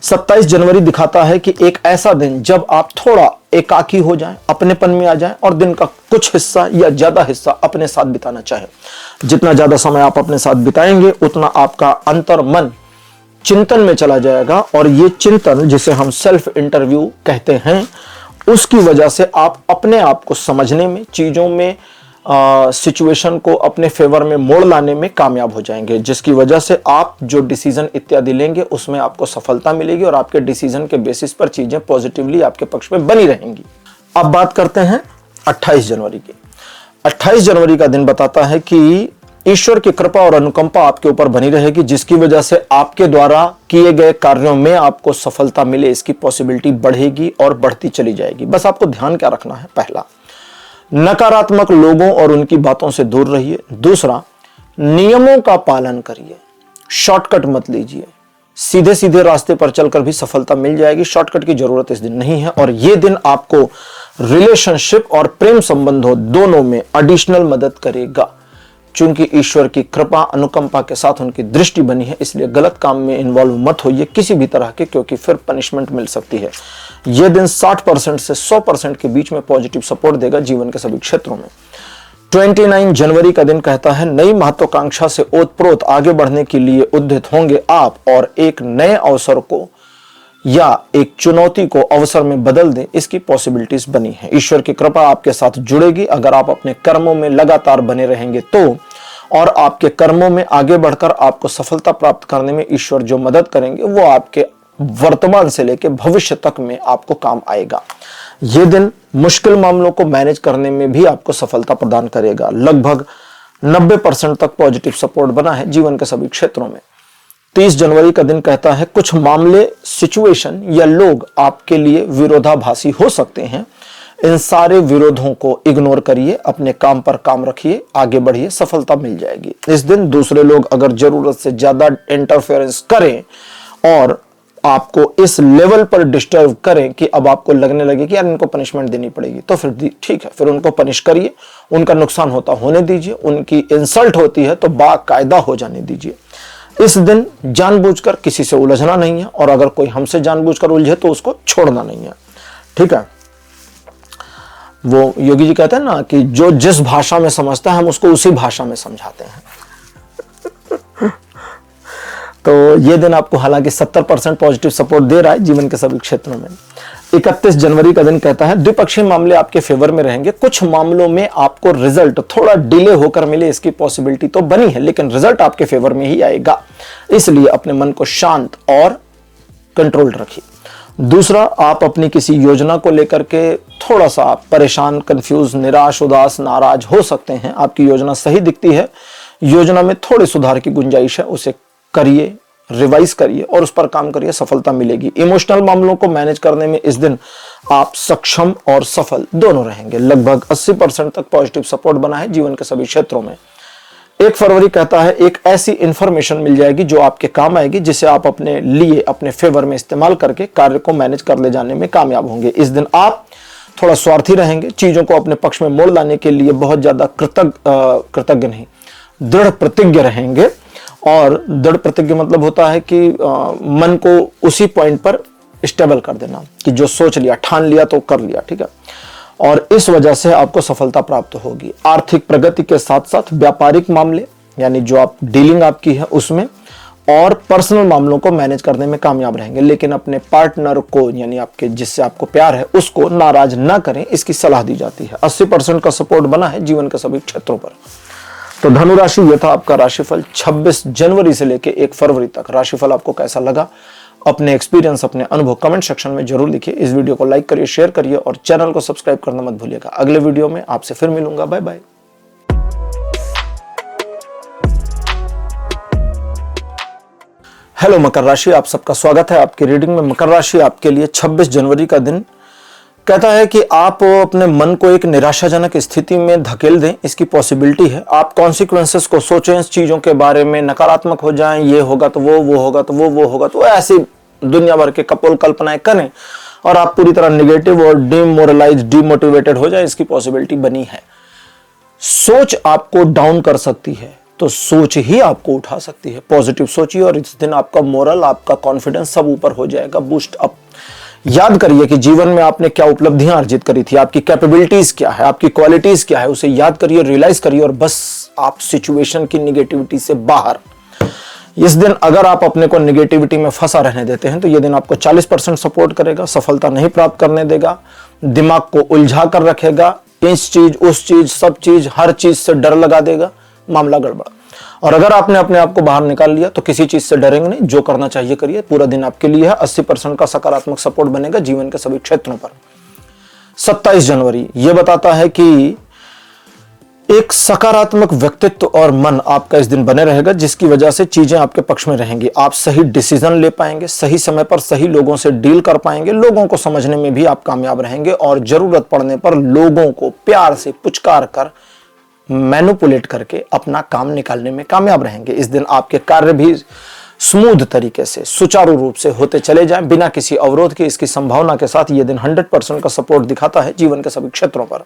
27 जनवरी दिखाता है कि एक ऐसा दिन जब आप थोड़ा एकाकी हो जाएं, अपनेपन में आ जाएं और दिन का कुछ हिस्सा या ज्यादा हिस्सा अपने साथ बिताना चाहें। जितना ज्यादा समय आप अपने साथ बिताएंगे उतना आपका अंतर मन चिंतन में चला जाएगा, और ये चिंतन जिसे हम सेल्फ इंटरव्यू कहते हैं, उसकी वजह से आप अपने आप को समझने में, चीजों में सिचुएशन को अपने फेवर में मोड़ लाने में कामयाब हो जाएंगे, जिसकी वजह से आप जो डिसीजन इत्यादि लेंगे उसमें आपको सफलता मिलेगी और आपके डिसीजन के बेसिस पर चीजें पॉजिटिवली आपके पक्ष में बनी रहेंगी। अब बात करते हैं 28 जनवरी की। 28 जनवरी का दिन बताता है कि ईश्वर की कृपा और अनुकंपा आपके ऊपर बनी रहेगी, जिसकी वजह से आपके द्वारा किए गए कार्यों में आपको सफलता मिले, इसकी पॉसिबिलिटी बढ़ेगी और बढ़ती चली जाएगी। बस आपको ध्यान क्या रखना है, पहला, नकारात्मक लोगों और उनकी बातों से दूर रहिए। दूसरा, नियमों का पालन करिए, शॉर्टकट मत लीजिए, सीधे सीधे रास्ते पर चलकर भी सफलता मिल जाएगी, शॉर्टकट की जरूरत इस दिन नहीं है। और यह दिन आपको रिलेशनशिप और प्रेम संबंधों दोनों में एडिशनल मदद करेगा, चूंकि ईश्वर की कृपा अनुकंपा के साथ उनकी दृष्टि बनी है। इसलिए गलत काम में इन्वॉल्व मत होइए किसी भी तरह के, क्योंकि फिर पनिशमेंट मिल सकती है। यह दिन 60% से 100% के बीच में पॉजिटिव सपोर्ट देगा जीवन के सभी क्षेत्रों में। 29 जनवरी का दिन कहता है नई महत्वाकांक्षा से ओतप्रोत आगे बढ़ने के लिए उद्यत होंगे आप, और एक नए अवसर को या एक चुनौती को अवसर में बदल दें, इसकी पॉसिबिलिटीज बनी है। ईश्वर की कृपा आपके साथ जुड़ेगी अगर आप अपने कर्मों में लगातार बने रहेंगे तो, और आपके कर्मों में आगे बढ़कर आपको सफलता प्राप्त करने में ईश्वर जो मदद करेंगे वो आपके वर्तमान से लेकर भविष्य तक में आपको काम आएगा। यह दिन मुश्किल मामलों को मैनेज करने में भी आपको सफलता प्रदान करेगा। लगभग 90% तक पॉजिटिव सपोर्ट बना है जीवन के सभी क्षेत्रों में। 30 जनवरी का दिन कहता है कुछ मामले, सिचुएशन या लोग आपके लिए विरोधाभासी हो सकते हैं। इन सारे विरोधों को इग्नोर करिए, अपने काम पर काम रखिए, आगे बढ़िए, सफलता मिल जाएगी। इस दिन दूसरे लोग अगर जरूरत से ज्यादा इंटरफेरेंस करें और आपको इस लेवल पर डिस्टर्ब करें कि अब आपको लगने लगे कि यार इनको पनिशमेंट देनी पड़ेगी, तो फिर ठीक है, फिर उनको पनिश करिए, उनका नुकसान होता होने दीजिए, उनकी इंसल्ट होती है तो बाकायदा हो जाने दीजिए। इस दिन जानबूझकर किसी से उलझना नहीं है, और अगर कोई हमसे जानबूझकर उलझे तो उसको छोड़ना नहीं है, ठीक है। वो योगी जी कहते हैं ना कि जो जिस भाषा में समझता है हम उसको उसी भाषा में समझाते हैं। तो ये दिन आपको हालांकि 70% पॉजिटिव सपोर्ट दे रहा है जीवन के सभी क्षेत्रों में। 31 जनवरी का दिन कहता है द्विपक्षीय मामले आपके फेवर में रहेंगे। कुछ मामलों में आपको रिजल्ट थोड़ा डिले होकर मिले, इसकी पॉसिबिलिटी तो बनी है, लेकिन रिजल्ट आपके फेवर में ही आएगा, इसलिए अपने मन को शांत और कंट्रोल रखिए। दूसरा, आप अपनी किसी योजना को लेकर के थोड़ा सा परेशान, कंफ्यूज, निराश, उदास, नाराज हो सकते हैं। आपकी योजना सही दिखती है, योजना में थोड़े सुधार की गुंजाइश है, उसे करिए, रिवाइज करिए और उस पर काम करिए, सफलता मिलेगी। इमोशनल मामलों को मैनेज करने में इस दिन आप सक्षम और सफल दोनों रहेंगे। लगभग 80% तक पॉजिटिव सपोर्ट बना है जीवन के सभी क्षेत्रों में। 1 फरवरी कहता है एक ऐसी इंफॉर्मेशन मिल जाएगी जो आपके काम आएगी, जिसे आप अपने लिए अपने फेवर में इस्तेमाल करके कार्य को मैनेज कर ले जाने में कामयाब होंगे। इस दिन आप थोड़ा स्वार्थी रहेंगे, चीजों को अपने पक्ष में मोड़ लाने के लिए बहुत ज्यादा कृतज्ञ नहीं, दृढ़ प्रतिज्ञ रहेंगे। और दृढ़ प्रतिज्ञ मतलब होता है कि मन को उसी पॉइंट पर स्टेबल कर देना कि जो सोच लिया, ठान लिया तो कर लिया, ठीक है। और इस वजह से आपको सफलता प्राप्त होगी। आर्थिक प्रगति के साथ साथ व्यापारिक मामले, यानी जो आप डीलिंग आपकी है उसमें, और पर्सनल मामलों को मैनेज करने में कामयाब रहेंगे। लेकिन अपने पार्टनर को, यानी आपके जिससे आपको प्यार है, उसको नाराज ना करें, इसकी सलाह दी जाती है। 80% का सपोर्ट बना है जीवन के सभी क्षेत्रों पर। तो धनु राशि, ये था आपका राशिफल 26 जनवरी से लेके 1 फरवरी तक। राशिफल आपको कैसा लगा? अपने एक्सपीरियंस, अपने अनुभव कमेंट सेक्शन में जरूर लिखिए। इस वीडियो को लाइक करिए, शेयर करिए और चैनल को सब्सक्राइब करना मत भूलिएगा। अगले वीडियो में आपसे फिर मिलूंगा। Bye bye. हेलो मकर राशि, आप सबका स्वागत है आपकी रीडिंग में। मकर राशि आपके लिए 26 जनवरी का दिन कहता है कि आप अपने मन को एक निराशाजनक स्थिति में धकेल दें, इसकी पॉसिबिलिटी है। आप कॉन्सिक्वेंसेस को सोचें, इस चीजों के बारे में नकारात्मक हो जाएं, ये होगा तो वो होगा तो वो होगा तो, ऐसी दुनिया भर के कपोल कल्पनाएं करें और आप पूरी तरह निगेटिव और डिमोरलाइज, डिमोटिवेटेड हो जाए, इसकी पॉसिबिलिटी बनी है। सोच आपको डाउन कर सकती है, तो सोच ही आपको उठा सकती है। पॉजिटिव सोचिए और इस दिन आपका मोरल, आपका कॉन्फिडेंस सब ऊपर हो जाएगा, बूस्ट अप। याद करिए कि जीवन में आपने क्या उपलब्धियां अर्जित करी थी, आपकी कैपेबिलिटीज क्या है, आपकी क्वालिटीज क्या है, उसे याद करिए, रियलाइज करिए और बस आप सिचुएशन की निगेटिविटी से बाहर। इस दिन अगर आप अपने को निगेटिविटी में फंसा रहने देते हैं तो यह दिन आपको 40% सपोर्ट करेगा, सफलता नहीं प्राप्त करने देगा, दिमाग को उलझा कर रखेगा, इस चीज उस चीज सब चीज हर चीज से डर लगा देगा, मामला गड़बड़। और अगर आपने अपने आप को बाहर निकाल लिया तो किसी चीज से डरेंगे नहीं, जो करना चाहिए करिए, पूरा दिन आपके लिए है। 80% का सकारात्मक सपोर्ट बनेगा जीवन के सभी क्षेत्रों पर। 27 जनवरी ये बताता है कि एक सकारात्मक व्यक्तित्व और मन आपका इस दिन बने रहेगा, जिसकी वजह से चीजें आपके पक्ष में रहेंगी। आप सही डिसीजन ले पाएंगे, सही समय पर सही लोगों से डील कर पाएंगे, लोगों को समझने में भी आप कामयाब रहेंगे और जरूरत पड़ने पर लोगों को प्यार से पुचकार कर, मैनिपुलेट करके अपना काम निकालने में कामयाब रहेंगे। इस दिन आपके कार्य भी स्मूथ तरीके से, सुचारू रूप से होते चले जाएं, बिना किसी अवरोध के। इसकी संभावना के साथ यह दिन 100% का सपोर्ट दिखाता है जीवन के सभी क्षेत्रों पर।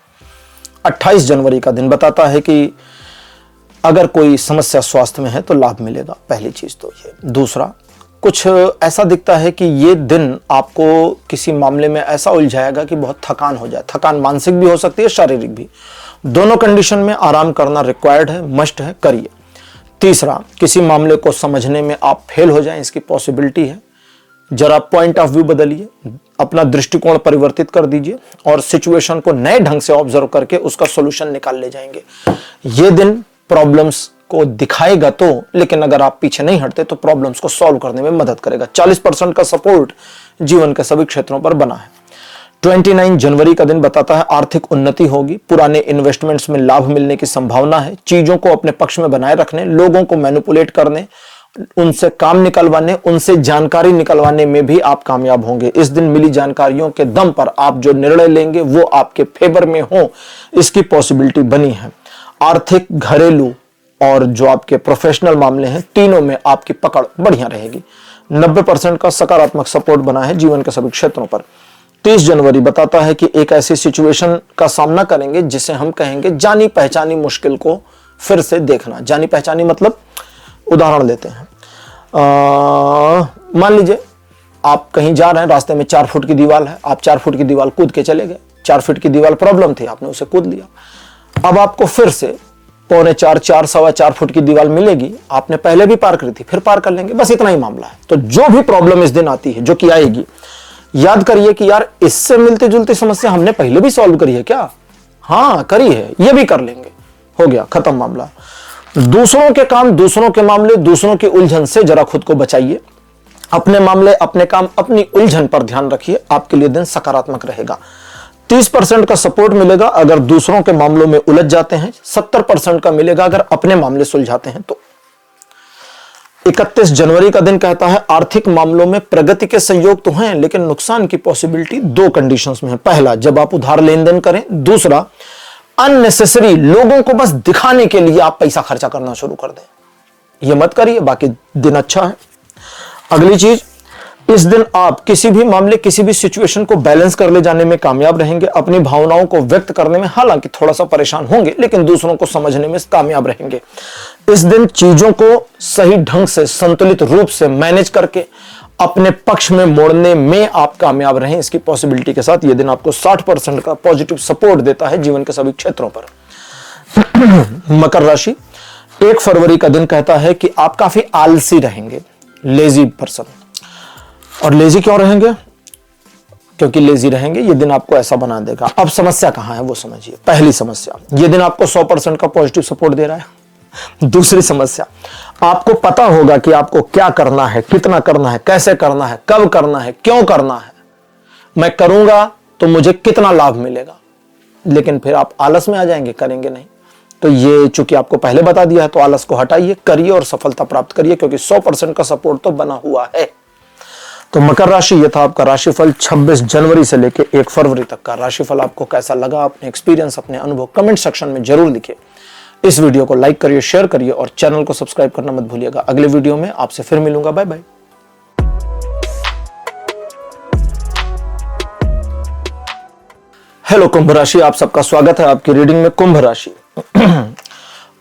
28 जनवरी का दिन बताता है कि अगर कोई समस्या स्वास्थ्य में है तो लाभ मिलेगा, पहली चीज तो ये। दूसरा, कुछ ऐसा दिखता है कि ये दिन आपको किसी मामले में ऐसा उलझाएगा कि बहुत थकान हो जाए। थकान मानसिक भी हो सकती है, शारीरिक भी। दोनों कंडीशन में आराम करना रिक्वायर्ड है, मस्ट है, करिए। तीसरा, किसी मामले को समझने में आप फेल हो जाएं, इसकी पॉसिबिलिटी है। जरा पॉइंट ऑफ व्यू बदलिए, अपना दृष्टिकोण परिवर्तित कर दीजिए और सिचुएशन को नए ढंग से ऑब्जर्व करके उसका सॉल्यूशन निकाल ले जाएंगे। ये दिन प्रॉब्लम्स को दिखाएगा तो, लेकिन अगर आप पीछे नहीं हटते तो प्रॉब्लम्स को सॉल्व करने में मदद करेगा। 40% का सपोर्ट जीवन के सभी क्षेत्रों पर बना है। 29 जनवरी का दिन बताता है आर्थिक उन्नति होगी, पुराने इन्वेस्टमेंट्स में लाभ मिलने की संभावना है। चीजों को अपने पक्ष में बनाए रखने, लोगों को मैनिपुलेट करने, उनसे काम निकलवाने, उनसे जानकारी निकलवाने में भी आप कामयाब होंगे। इस दिन मिली जानकारियों के दम पर आप जो निर्णय लेंगे वो आपके फेवर में हो, इसकी पॉसिबिलिटी बनी है। आर्थिक, घरेलू और जो आपके प्रोफेशनल मामले हैं, तीनों में आपकी पकड़ बढ़िया रहेगी। 90% का सकारात्मक सपोर्ट बना है जीवन के सभी क्षेत्रों पर। 30 जनवरी बताता है कि एक ऐसी सिचुएशन का सामना करेंगे जिसे हम कहेंगे जानी पहचानी मुश्किल को फिर से देखना। जानी पहचानी मतलब, उदाहरण लेते हैं, मान लीजिए आप कहीं जा रहे हैं, रास्ते में 4 फुट की दीवार है, आप 4 फुट की दीवार कूद के चले गए। 4 फीट की दीवार प्रॉब्लम थी, आपने उसे कूद लिया। अब आपको फिर से 3.25, 4.25 फुट की दीवार मिलेगी, आपने पहले भी पार करी थी, फिर पार कर लेंगे, बस इतना ही मामला है। तो जो भी प्रॉब्लम इस दिन आती है, जो कि आएगी, याद करिए कि यार इससे मिलती जुलती समस्या हमने पहले भी सॉल्व करी है क्या? हाँ करी है, ये भी कर लेंगे, हो गया, खत्म मामला। दूसरों के काम, दूसरों के मामले, दूसरों की उलझन से जरा खुद को बचाइए। अपने मामले, अपने काम, अपनी उलझन पर ध्यान रखिए, आपके लिए दिन सकारात्मक रहेगा। 30% का सपोर्ट मिलेगा अगर दूसरों के मामलों में उलझ जाते हैं, 70% का मिलेगा अगर अपने मामले सुलझाते हैं। तो 31 जनवरी का दिन कहता है आर्थिक मामलों में प्रगति के संयोग तो हैं, लेकिन नुकसान की पॉसिबिलिटी 2 कंडीशंस में है। पहला, जब आप उधार लेन देन करें। दूसरा, अननेसेसरी लोगों को बस दिखाने के लिए आप पैसा खर्चा करना शुरू कर दें। यह मत करिए, बाकी दिन अच्छा है। अगली चीज, इस दिन आप किसी भी मामले, किसी भी सिचुएशन को बैलेंस कर ले जाने में कामयाब रहेंगे। अपनी भावनाओं को व्यक्त करने में हालांकि थोड़ा सा परेशान होंगे, लेकिन दूसरों को समझने में कामयाब रहेंगे। इस दिन चीजों को सही ढंग से, संतुलित रूप से मैनेज करके अपने पक्ष में मोड़ने में आप कामयाब रहें, इसकी पॉसिबिलिटी के साथ यह दिन आपको 60% का पॉजिटिव सपोर्ट देता है जीवन के सभी क्षेत्रों पर। मकर राशि, 1 फरवरी का दिन कहता है कि आप काफी आलसी रहेंगे, लेजी पर्सन। और लेजी क्यों रहेंगे? क्योंकि लेजी रहेंगे, ये दिन आपको ऐसा बना देगा। अब समस्या कहां है वो समझिए। पहली समस्या, ये दिन आपको 100% का पॉजिटिव सपोर्ट दे रहा है। दूसरी समस्या, आपको पता होगा कि आपको क्या करना है, कितना करना है, कैसे करना है, कब करना है, क्यों करना है। मैं करूंगा तो मुझे कितना लाभ मिलेगा, लेकिन फिर आप आलस में आ जाएंगे, करेंगे नहीं। तो ये चूंकि आपको पहले बता दिया है, तो आलस को हटाइए, करिए और सफलता प्राप्त करिए, क्योंकि 100% का सपोर्ट तो बना हुआ है। तो मकर राशि, ये था आपका राशिफल 26 जनवरी से लेकर 1 फरवरी तक का राशिफल। आपको कैसा लगा, अपने एक्सपीरियंस, अपने अनुभव कमेंट सेक्शन में जरूर लिखिए। इस वीडियो को लाइक करिए, शेयर करिए और चैनल को सब्सक्राइब करना मत भूलिएगा। अगले वीडियो में आपसे फिर मिलूंगा। Bye bye. हेलो कुंभ राशि, आप सबका स्वागत है आपकी रीडिंग में। कुंभ राशि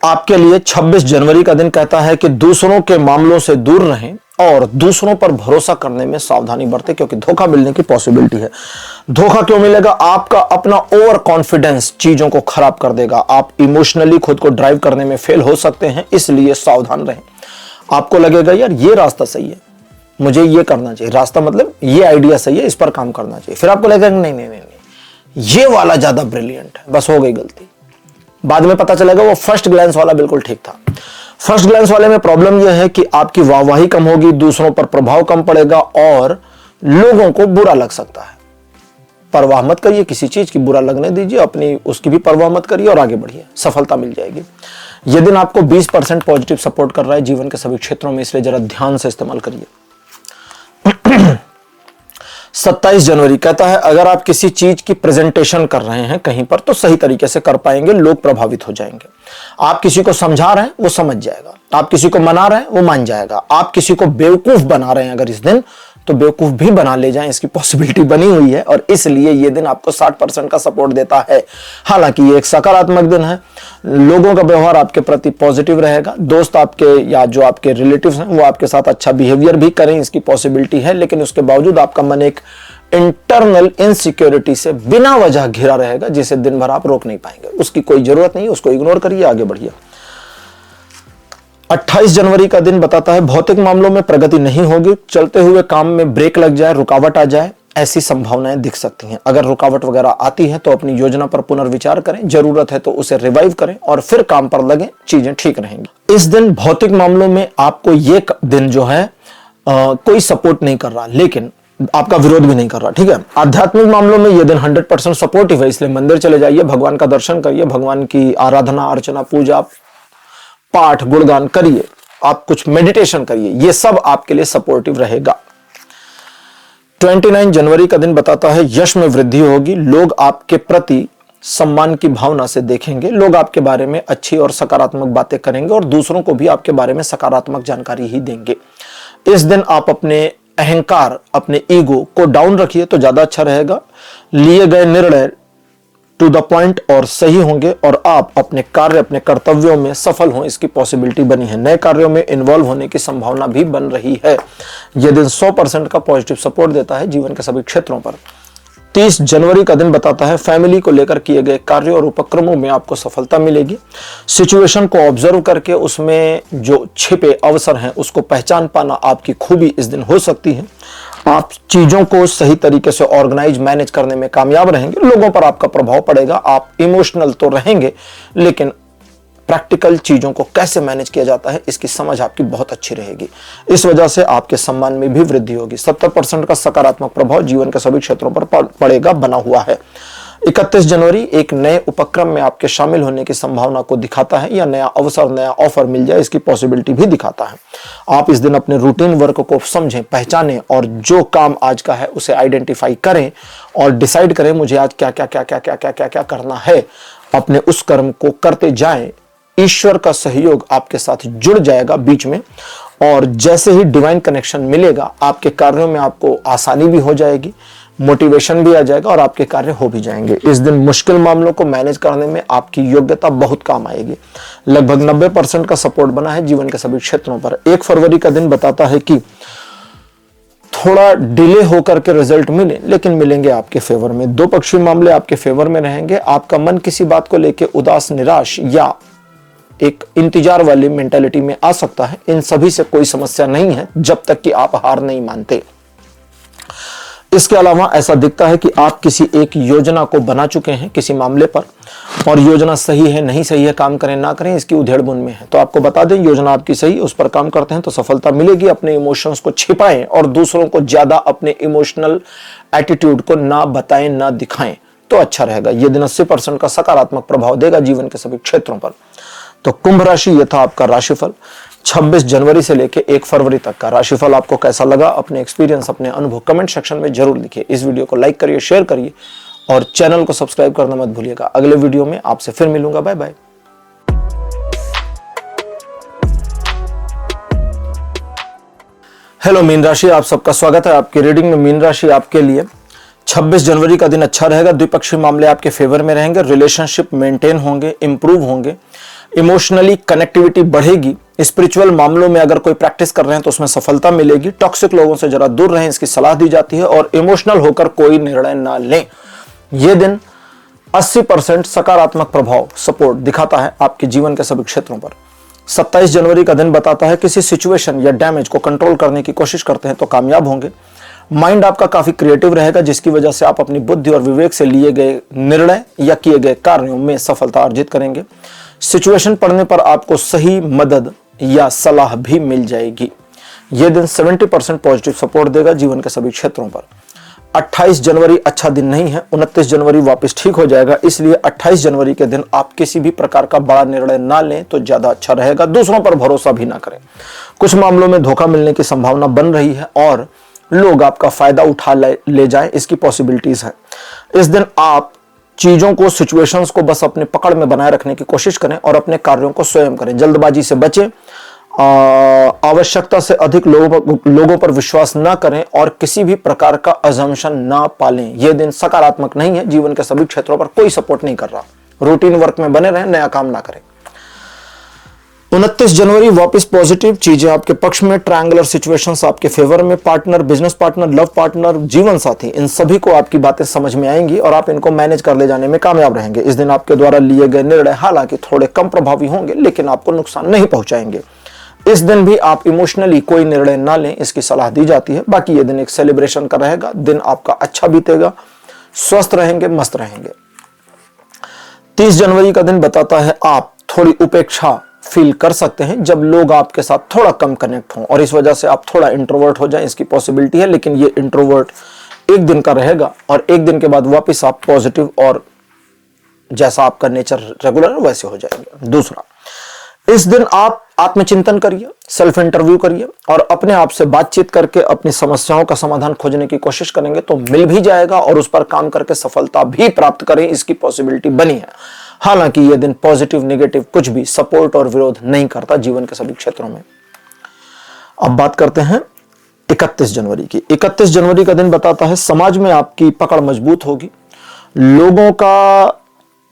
आपके लिए 26 जनवरी का दिन कहता है कि दूसरों के मामलों से दूर रहें और दूसरों पर भरोसा करने में सावधानी बरतें, क्योंकि धोखा मिलने की पॉसिबिलिटी है। धोखा क्यों मिलेगा? आपका अपना ओवर कॉन्फिडेंस चीजों को खराब कर देगा। आप इमोशनली खुद को ड्राइव करने में फेल हो सकते हैं, इसलिए सावधान रहें। आपको लगेगा यार ये रास्ता सही है, मुझे ये करना चाहिए, रास्ता मतलब ये आइडिया सही है, इस पर काम करना चाहिए। फिर आपको लगेगा नहीं नहीं नहीं नहीं, ये वाला ज्यादा ब्रिलियंट है, बस हो गई गलती। बाद में पता चलेगा वो फर्स्ट ग्लैंस वाला बिल्कुल ठीक था। फर्स्ट ग्लैंस वाले में प्रॉब्लम यह है कि आपकी वाहवाही कम होगी, दूसरों पर प्रभाव कम पड़ेगा और लोगों को बुरा लग सकता है। परवाह मत करिए किसी चीज की, बुरा लगने दीजिए, अपनी उसकी भी परवाह मत करिए और आगे बढ़िए, सफलता मिल जाएगी। यह दिन आपको 20% पॉजिटिव सपोर्ट कर रहा है जीवन के सभी क्षेत्रों में, इसलिए जरा ध्यान से इस्तेमाल करिए। 27 जनवरी कहता है अगर आप किसी चीज की प्रेजेंटेशन कर रहे हैं कहीं पर, तो सही तरीके से कर पाएंगे, लोग प्रभावित हो जाएंगे। आप किसी को समझा रहे हैं, वो समझ जाएगा। आप किसी को मना रहे हैं, वो मान जाएगा। आप किसी को बेवकूफ बना रहे हैं अगर इस दिन, तो बेवकूफ भी बना ले जाएं, इसकी पॉसिबिलिटी बनी हुई है। और इसलिए ये दिन आपको 60% का सपोर्ट देता है। हालांकि ये एक सकारात्मक दिन है, लोगों का व्यवहार आपके प्रति पॉजिटिव रहेगा। दोस्त आपके या जो आपके रिलेटिव्स हैं वो आपके साथ अच्छा बिहेवियर भी करें, इसकी पॉसिबिलिटी है। लेकिन उसके बावजूद आपका मन एक इंटरनल इनसिक्योरिटी से बिना वजह घिरा रहेगा, जिसे दिन भर आप रोक नहीं पाएंगे। उसकी कोई जरूरत नहीं, उसको इग्नोर करिए, आगे बढ़िए। 28 जनवरी का दिन बताता है भौतिक मामलों में प्रगति नहीं होगी, चलते हुए काम में ब्रेक लग जाए, रुकावट आ जाए, ऐसी संभावनाएं दिख सकती हैं। अगर रुकावट वगैरह आती है तो अपनी योजना पर पुनर्विचार करें, जरूरत है तो उसे रिवाइव करें और फिर काम पर लगें, चीजें ठीक रहेंगी। इस दिन भौतिक मामलों में आपको ये दिन जो है कोई सपोर्ट नहीं कर रहा, लेकिन आपका विरोध भी नहीं कर रहा, ठीक है। आध्यात्मिक मामलों में यह दिन 100% सपोर्टिव है, इसलिए मंदिर चले जाइए, भगवान का दर्शन करिए, भगवान की आराधना, अर्चना, पूजा, पाठ, गुणगान करिए, आप कुछ मेडिटेशन करिए, ये सब आपके लिए सपोर्टिव रहेगा। 29 जनवरी का दिन बताता है यश में वृद्धि होगी, लोग आपके प्रति सम्मान की भावना से देखेंगे, लोग आपके बारे में अच्छी और सकारात्मक बातें करेंगे और दूसरों को भी आपके बारे में सकारात्मक जानकारी ही देंगे। इस दिन आप अपने अहंकार, अपने ईगो को डाउन रखिए तो ज्यादा अच्छा रहेगा। लिए गए निर्णय टू द पॉइंट और सही होंगे और आप अपने कार्य, अपने कर्तव्यों में सफल हों, इसकी पॉसिबिलिटी बनी है। नए कार्यों में इन्वॉल्व होने की संभावना भी बन रही है। यह दिन 100% का पॉजिटिव सपोर्ट देता है जीवन के सभी क्षेत्रों पर। 30 जनवरी का दिन बताता है फैमिली को लेकर किए गए कार्यों और उपक्रमों में आपको सफलता मिलेगी। सिचुएशन को ऑब्जर्व करके उसमें जो छिपे अवसर हैं उसको पहचान पाना आपकी खूबी इस दिन हो सकती है। आप चीजों को सही तरीके से ऑर्गेनाइज, मैनेज करने में कामयाब रहेंगे। लोगों पर आपका प्रभाव पड़ेगा। आप इमोशनल तो रहेंगे लेकिन प्रैक्टिकल चीजों को कैसे मैनेज किया जाता है इसकी समझ आपकी बहुत अच्छी रहेगी। इस वजह से आपके सम्मान में भी वृद्धि होगी। 70% का सकारात्मक प्रभाव जीवन के सभी क्षेत्रों पर पड़ेगा, बना हुआ है। 31 जनवरी एक नए उपक्रम में आपके शामिल होने की संभावना को दिखाता है या नया अवसर, नया ऑफर मिल जाए इसकी पॉसिबिलिटी भी दिखाता है। आप इस दिन अपने रूटीन वर्क को समझें, पहचानें और जो काम आज का है उसे आइडेंटिफाई करें और डिसाइड करें मुझे आज क्या क्या क्या क्या क्या क्या क्या क्या करना है। अपने उस कर्म को करते जाएं। ईश्वर का सहयोग आपके साथ जुड़ जाएगा बीच में और जैसे ही डिवाइन कनेक्शन मिलेगा आपके कार्यों में आपको आसानी भी हो जाएगी, मोटिवेशन भी आ जाएगा और आपके कार्य हो भी जाएंगे। इस दिन मुश्किल मामलों को मैनेज करने में आपकी योग्यता बहुत काम आएगी। लगभग 90% का सपोर्ट बना है जीवन के सभी क्षेत्रों पर। 1 फरवरी का दिन बताता है कि थोड़ा डिले होकर के रिजल्ट मिले लेकिन मिलेंगे आपके फेवर में। दो पक्षी मामले आपके फेवर में रहेंगे। आपका मन किसी बात को लेकर उदास, निराश या एक इंतजार वाली मेंटालिटी में आ सकता है। इन सभी से कोई समस्या नहीं है जब तक कि आप हार नहीं मानते। इसके अलावा ऐसा दिखता है कि आप किसी एक योजना को बना चुके हैं किसी मामले पर और योजना सही है नहीं सही है, काम करें ना करें इसकी उधेड़-बुन में है। तो आपको बता दें योजना आपकी सही, उस पर काम करते हैं तो सफलता मिलेगी। अपने इमोशंस को छिपाएं और दूसरों को ज्यादा अपने इमोशनल एटीट्यूड को ना बताएं, ना दिखाएं तो अच्छा रहेगा। यह दिन 80% का सकारात्मक प्रभाव देगा जीवन के सभी क्षेत्रों पर। तो कुंभ राशि, यह था आपका राशिफल 26 जनवरी से लेकर 1 फरवरी तक का। राशिफल आपको कैसा लगा, अपने एक्सपीरियंस, अपने अनुभव कमेंट सेक्शन में जरूर लिखिए। इस वीडियो को लाइक करिए, शेयर करिए और चैनल को सब्सक्राइब करना मत भूलिएगा। अगले वीडियो में आपसे फिर मिलूंगा। Bye bye. हेलो मीन राशि, आप सबका स्वागत है आपकी रीडिंग में। मीन राशि आपके लिए 26 जनवरी का दिन अच्छा रहेगा। द्विपक्षीय मामले आपके फेवर में रहेंगे। रिलेशनशिप मेंटेन होंगे, इंप्रूव होंगे, इमोशनली कनेक्टिविटी बढ़ेगी। स्पिरिचुअल मामलों में अगर कोई प्रैक्टिस कर रहे हैं तो उसमें सफलता मिलेगी। टॉक्सिक लोगों से जरा दूर रहें इसकी सलाह दी जाती है और इमोशनल होकर कोई निर्णय ना लें। यह दिन 80% सकारात्मक प्रभाव, सपोर्ट दिखाता है आपके जीवन के सभी क्षेत्रों पर। 27 जनवरी का दिन बताता है किसी सिचुएशन या डैमेज को कंट्रोल करने की कोशिश करते हैं तो कामयाब होंगे। माइंड आपका काफी क्रिएटिव रहेगा जिसकी वजह से आप अपनी बुद्धि और विवेक से लिए गए निर्णय या किए गए कार्यों में सफलता अर्जित करेंगे। सिचुएशन पड़ने पर आपको सही मदद या सलाह भी मिल जाएगी। यह दिन 70% पॉजिटिव सपोर्ट देगा जीवन के सभी क्षेत्रों पर। 28 जनवरी अच्छा दिन नहीं है। 29 जनवरी वापस ठीक हो जाएगा, इसलिए 28 जनवरी के दिन आप किसी भी प्रकार का बड़ा निर्णय ना लें तो ज्यादा अच्छा रहेगा। दूसरों पर भरोसा भी ना करें। कुछ मामलों में धोखा मिलने की संभावना बन रही है और लोग आपका फायदा उठा ले जाएं, इसकी पॉसिबिलिटीज है। इस दिन आप चीजों को, सिचुएशंस को बस अपने पकड़ में बनाए रखने की कोशिश करें और अपने कार्यों को स्वयं करें। जल्दबाजी से बचें, आवश्यकता से अधिक लोगों पर विश्वास ना करें और किसी भी प्रकार का अजम्पशन ना पालें। यह दिन सकारात्मक नहीं है। जीवन के सभी क्षेत्रों पर कोई सपोर्ट नहीं कर रहा। रूटीन वर्क में बने रहें, नया काम ना करें। 29 जनवरी वापस पॉजिटिव चीजें आपके पक्ष में। ट्रायंगुलर सिचुएशंस आपके फेवर में। Partner, business partner, love partner, जीवन साथी, इन सभी को आपकी बातें समझ में आएंगी और आप इनको मैनेज कर ले जाने में कामयाब रहेंगे। इस दिन आपके द्वारा लिए गए निर्णय हालांकि थोड़े कम प्रभावी होंगे लेकिन आपको नुकसान नहीं पहुंचाएंगे। इस दिन भी आप इमोशनली कोई निर्णय ना लें, इसकी सलाह दी जाती है। बाकी ये दिन एक सेलिब्रेशन का रहेगा। दिन आपका अच्छा बीतेगा, स्वस्थ रहेंगे, मस्त रहेंगे। 30 जनवरी का दिन बताता है आप थोड़ी उपेक्षा फील कर सकते हैं जब लोग आपके साथ थोड़ा कम कनेक्ट हों और इस वजह से आप थोड़ा इंट्रोवर्ट हो जाएं, इसकी पॉसिबिलिटी है। लेकिन ये इंट्रोवर्ट एक दिन का रहेगा और एक दिन के बाद वापस आप पॉजिटिव और जैसा आपका नेचर रेगुलर है वैसे हो जाएंगे। दूसरा, इस दिन आप आत्मचिंतन करिए, सेल्फ इंटरव्यू करिए और अपने आप से बातचीत करके अपनी समस्याओं का समाधान खोजने की कोशिश करेंगे तो मिल भी जाएगा और उस पर काम करके सफलता भी प्राप्त करें, इसकी पॉसिबिलिटी बनी है। हालांकि यह दिन पॉजिटिव नेगेटिव कुछ भी सपोर्ट और विरोध नहीं करता जीवन के सभी क्षेत्रों में। अब बात करते हैं 31 जनवरी की। 31 जनवरी का दिन बताता है समाज में आपकी पकड़ मजबूत होगी, लोगों का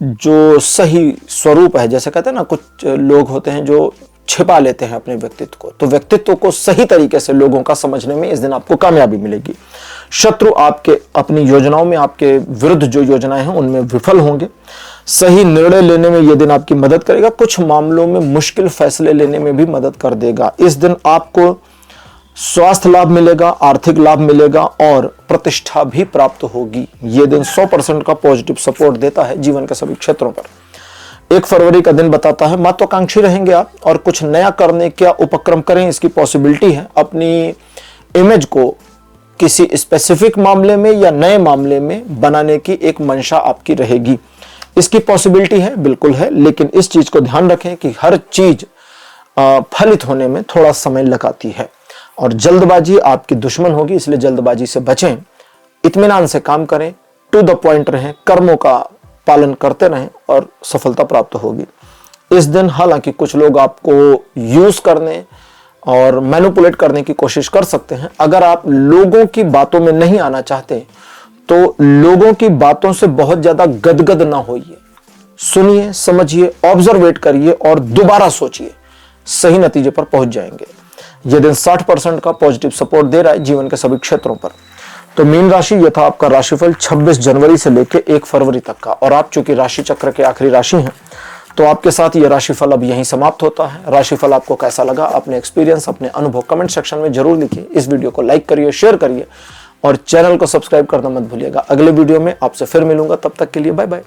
जो सही स्वरूप है, जैसे कहते हैं ना, कुछ लोग होते हैं जो छिपा लेते हैं अपने व्यक्तित्व को, तो व्यक्तित्व को सही तरीके से लोगों का समझने में इस दिन आपको कामयाबी मिलेगी। शत्रु आपके अपनी योजनाओं में, आपके विरुद्ध जो योजनाएं हैं उनमें विफल होंगे। सही निर्णय लेने में यह दिन आपकी मदद करेगा, कुछ मामलों में मुश्किल फैसले लेने में भी मदद कर देगा। इस दिन आपको स्वास्थ्य लाभ मिलेगा, आर्थिक लाभ मिलेगा और प्रतिष्ठा भी प्राप्त होगी। यह दिन 100% का पॉजिटिव सपोर्ट देता है जीवन के सभी क्षेत्रों पर। 1 फरवरी का दिन बताता है महत्वाकांक्षी रहेंगे आप और कुछ नया करने का उपक्रम करें, इसकी पॉसिबिलिटी है। अपनी इमेज को किसी स्पेसिफिक मामले में या नए मामले में बनाने की एक मंशा आपकी रहेगी, इसकी पॉसिबिलिटी है, बिल्कुल है। लेकिन इस चीज को ध्यान रखें कि हर चीज फलित होने में थोड़ा समय लगाती है और जल्दबाजी आपकी दुश्मन होगी, इसलिए जल्दबाजी से बचें, इत्मीनान से काम करें, टू द पॉइंट रहें, कर्मों का पालन करते रहें और सफलता प्राप्त होगी। इस दिन हालांकि कुछ लोग आपको यूज करने और मैनिपुलेट करने की कोशिश कर सकते हैं। अगर आप लोगों की बातों में नहीं आना चाहते तो लोगों की बातों से बहुत ज्यादा गदगद ना होइए, सुनिए, समझिए, ऑब्जर्वेट करिए और दोबारा सोचिए, सही नतीजे पर पहुंच जाएंगे। यह दिन 60% का पॉजिटिव सपोर्ट दे रहा है जीवन के सभी क्षेत्रों पर। तो मीन राशि, यह था आपका राशिफल 26 जनवरी से लेकर 1 फरवरी तक का। और आप चूंकि राशि चक्र के आखिरी राशि हैं तो आपके साथ यह राशिफल अब यहीं समाप्त होता है। राशिफल आपको कैसा लगा, अपने एक्सपीरियंस, अपने अनुभव कमेंट सेक्शन में जरूर लिखिए। इस वीडियो को लाइक करिए, शेयर करिए और चैनल को सब्सक्राइब करना मत भूलिएगा। अगले वीडियो में आपसे फिर मिलूंगा, तब तक के लिए बाय बाय।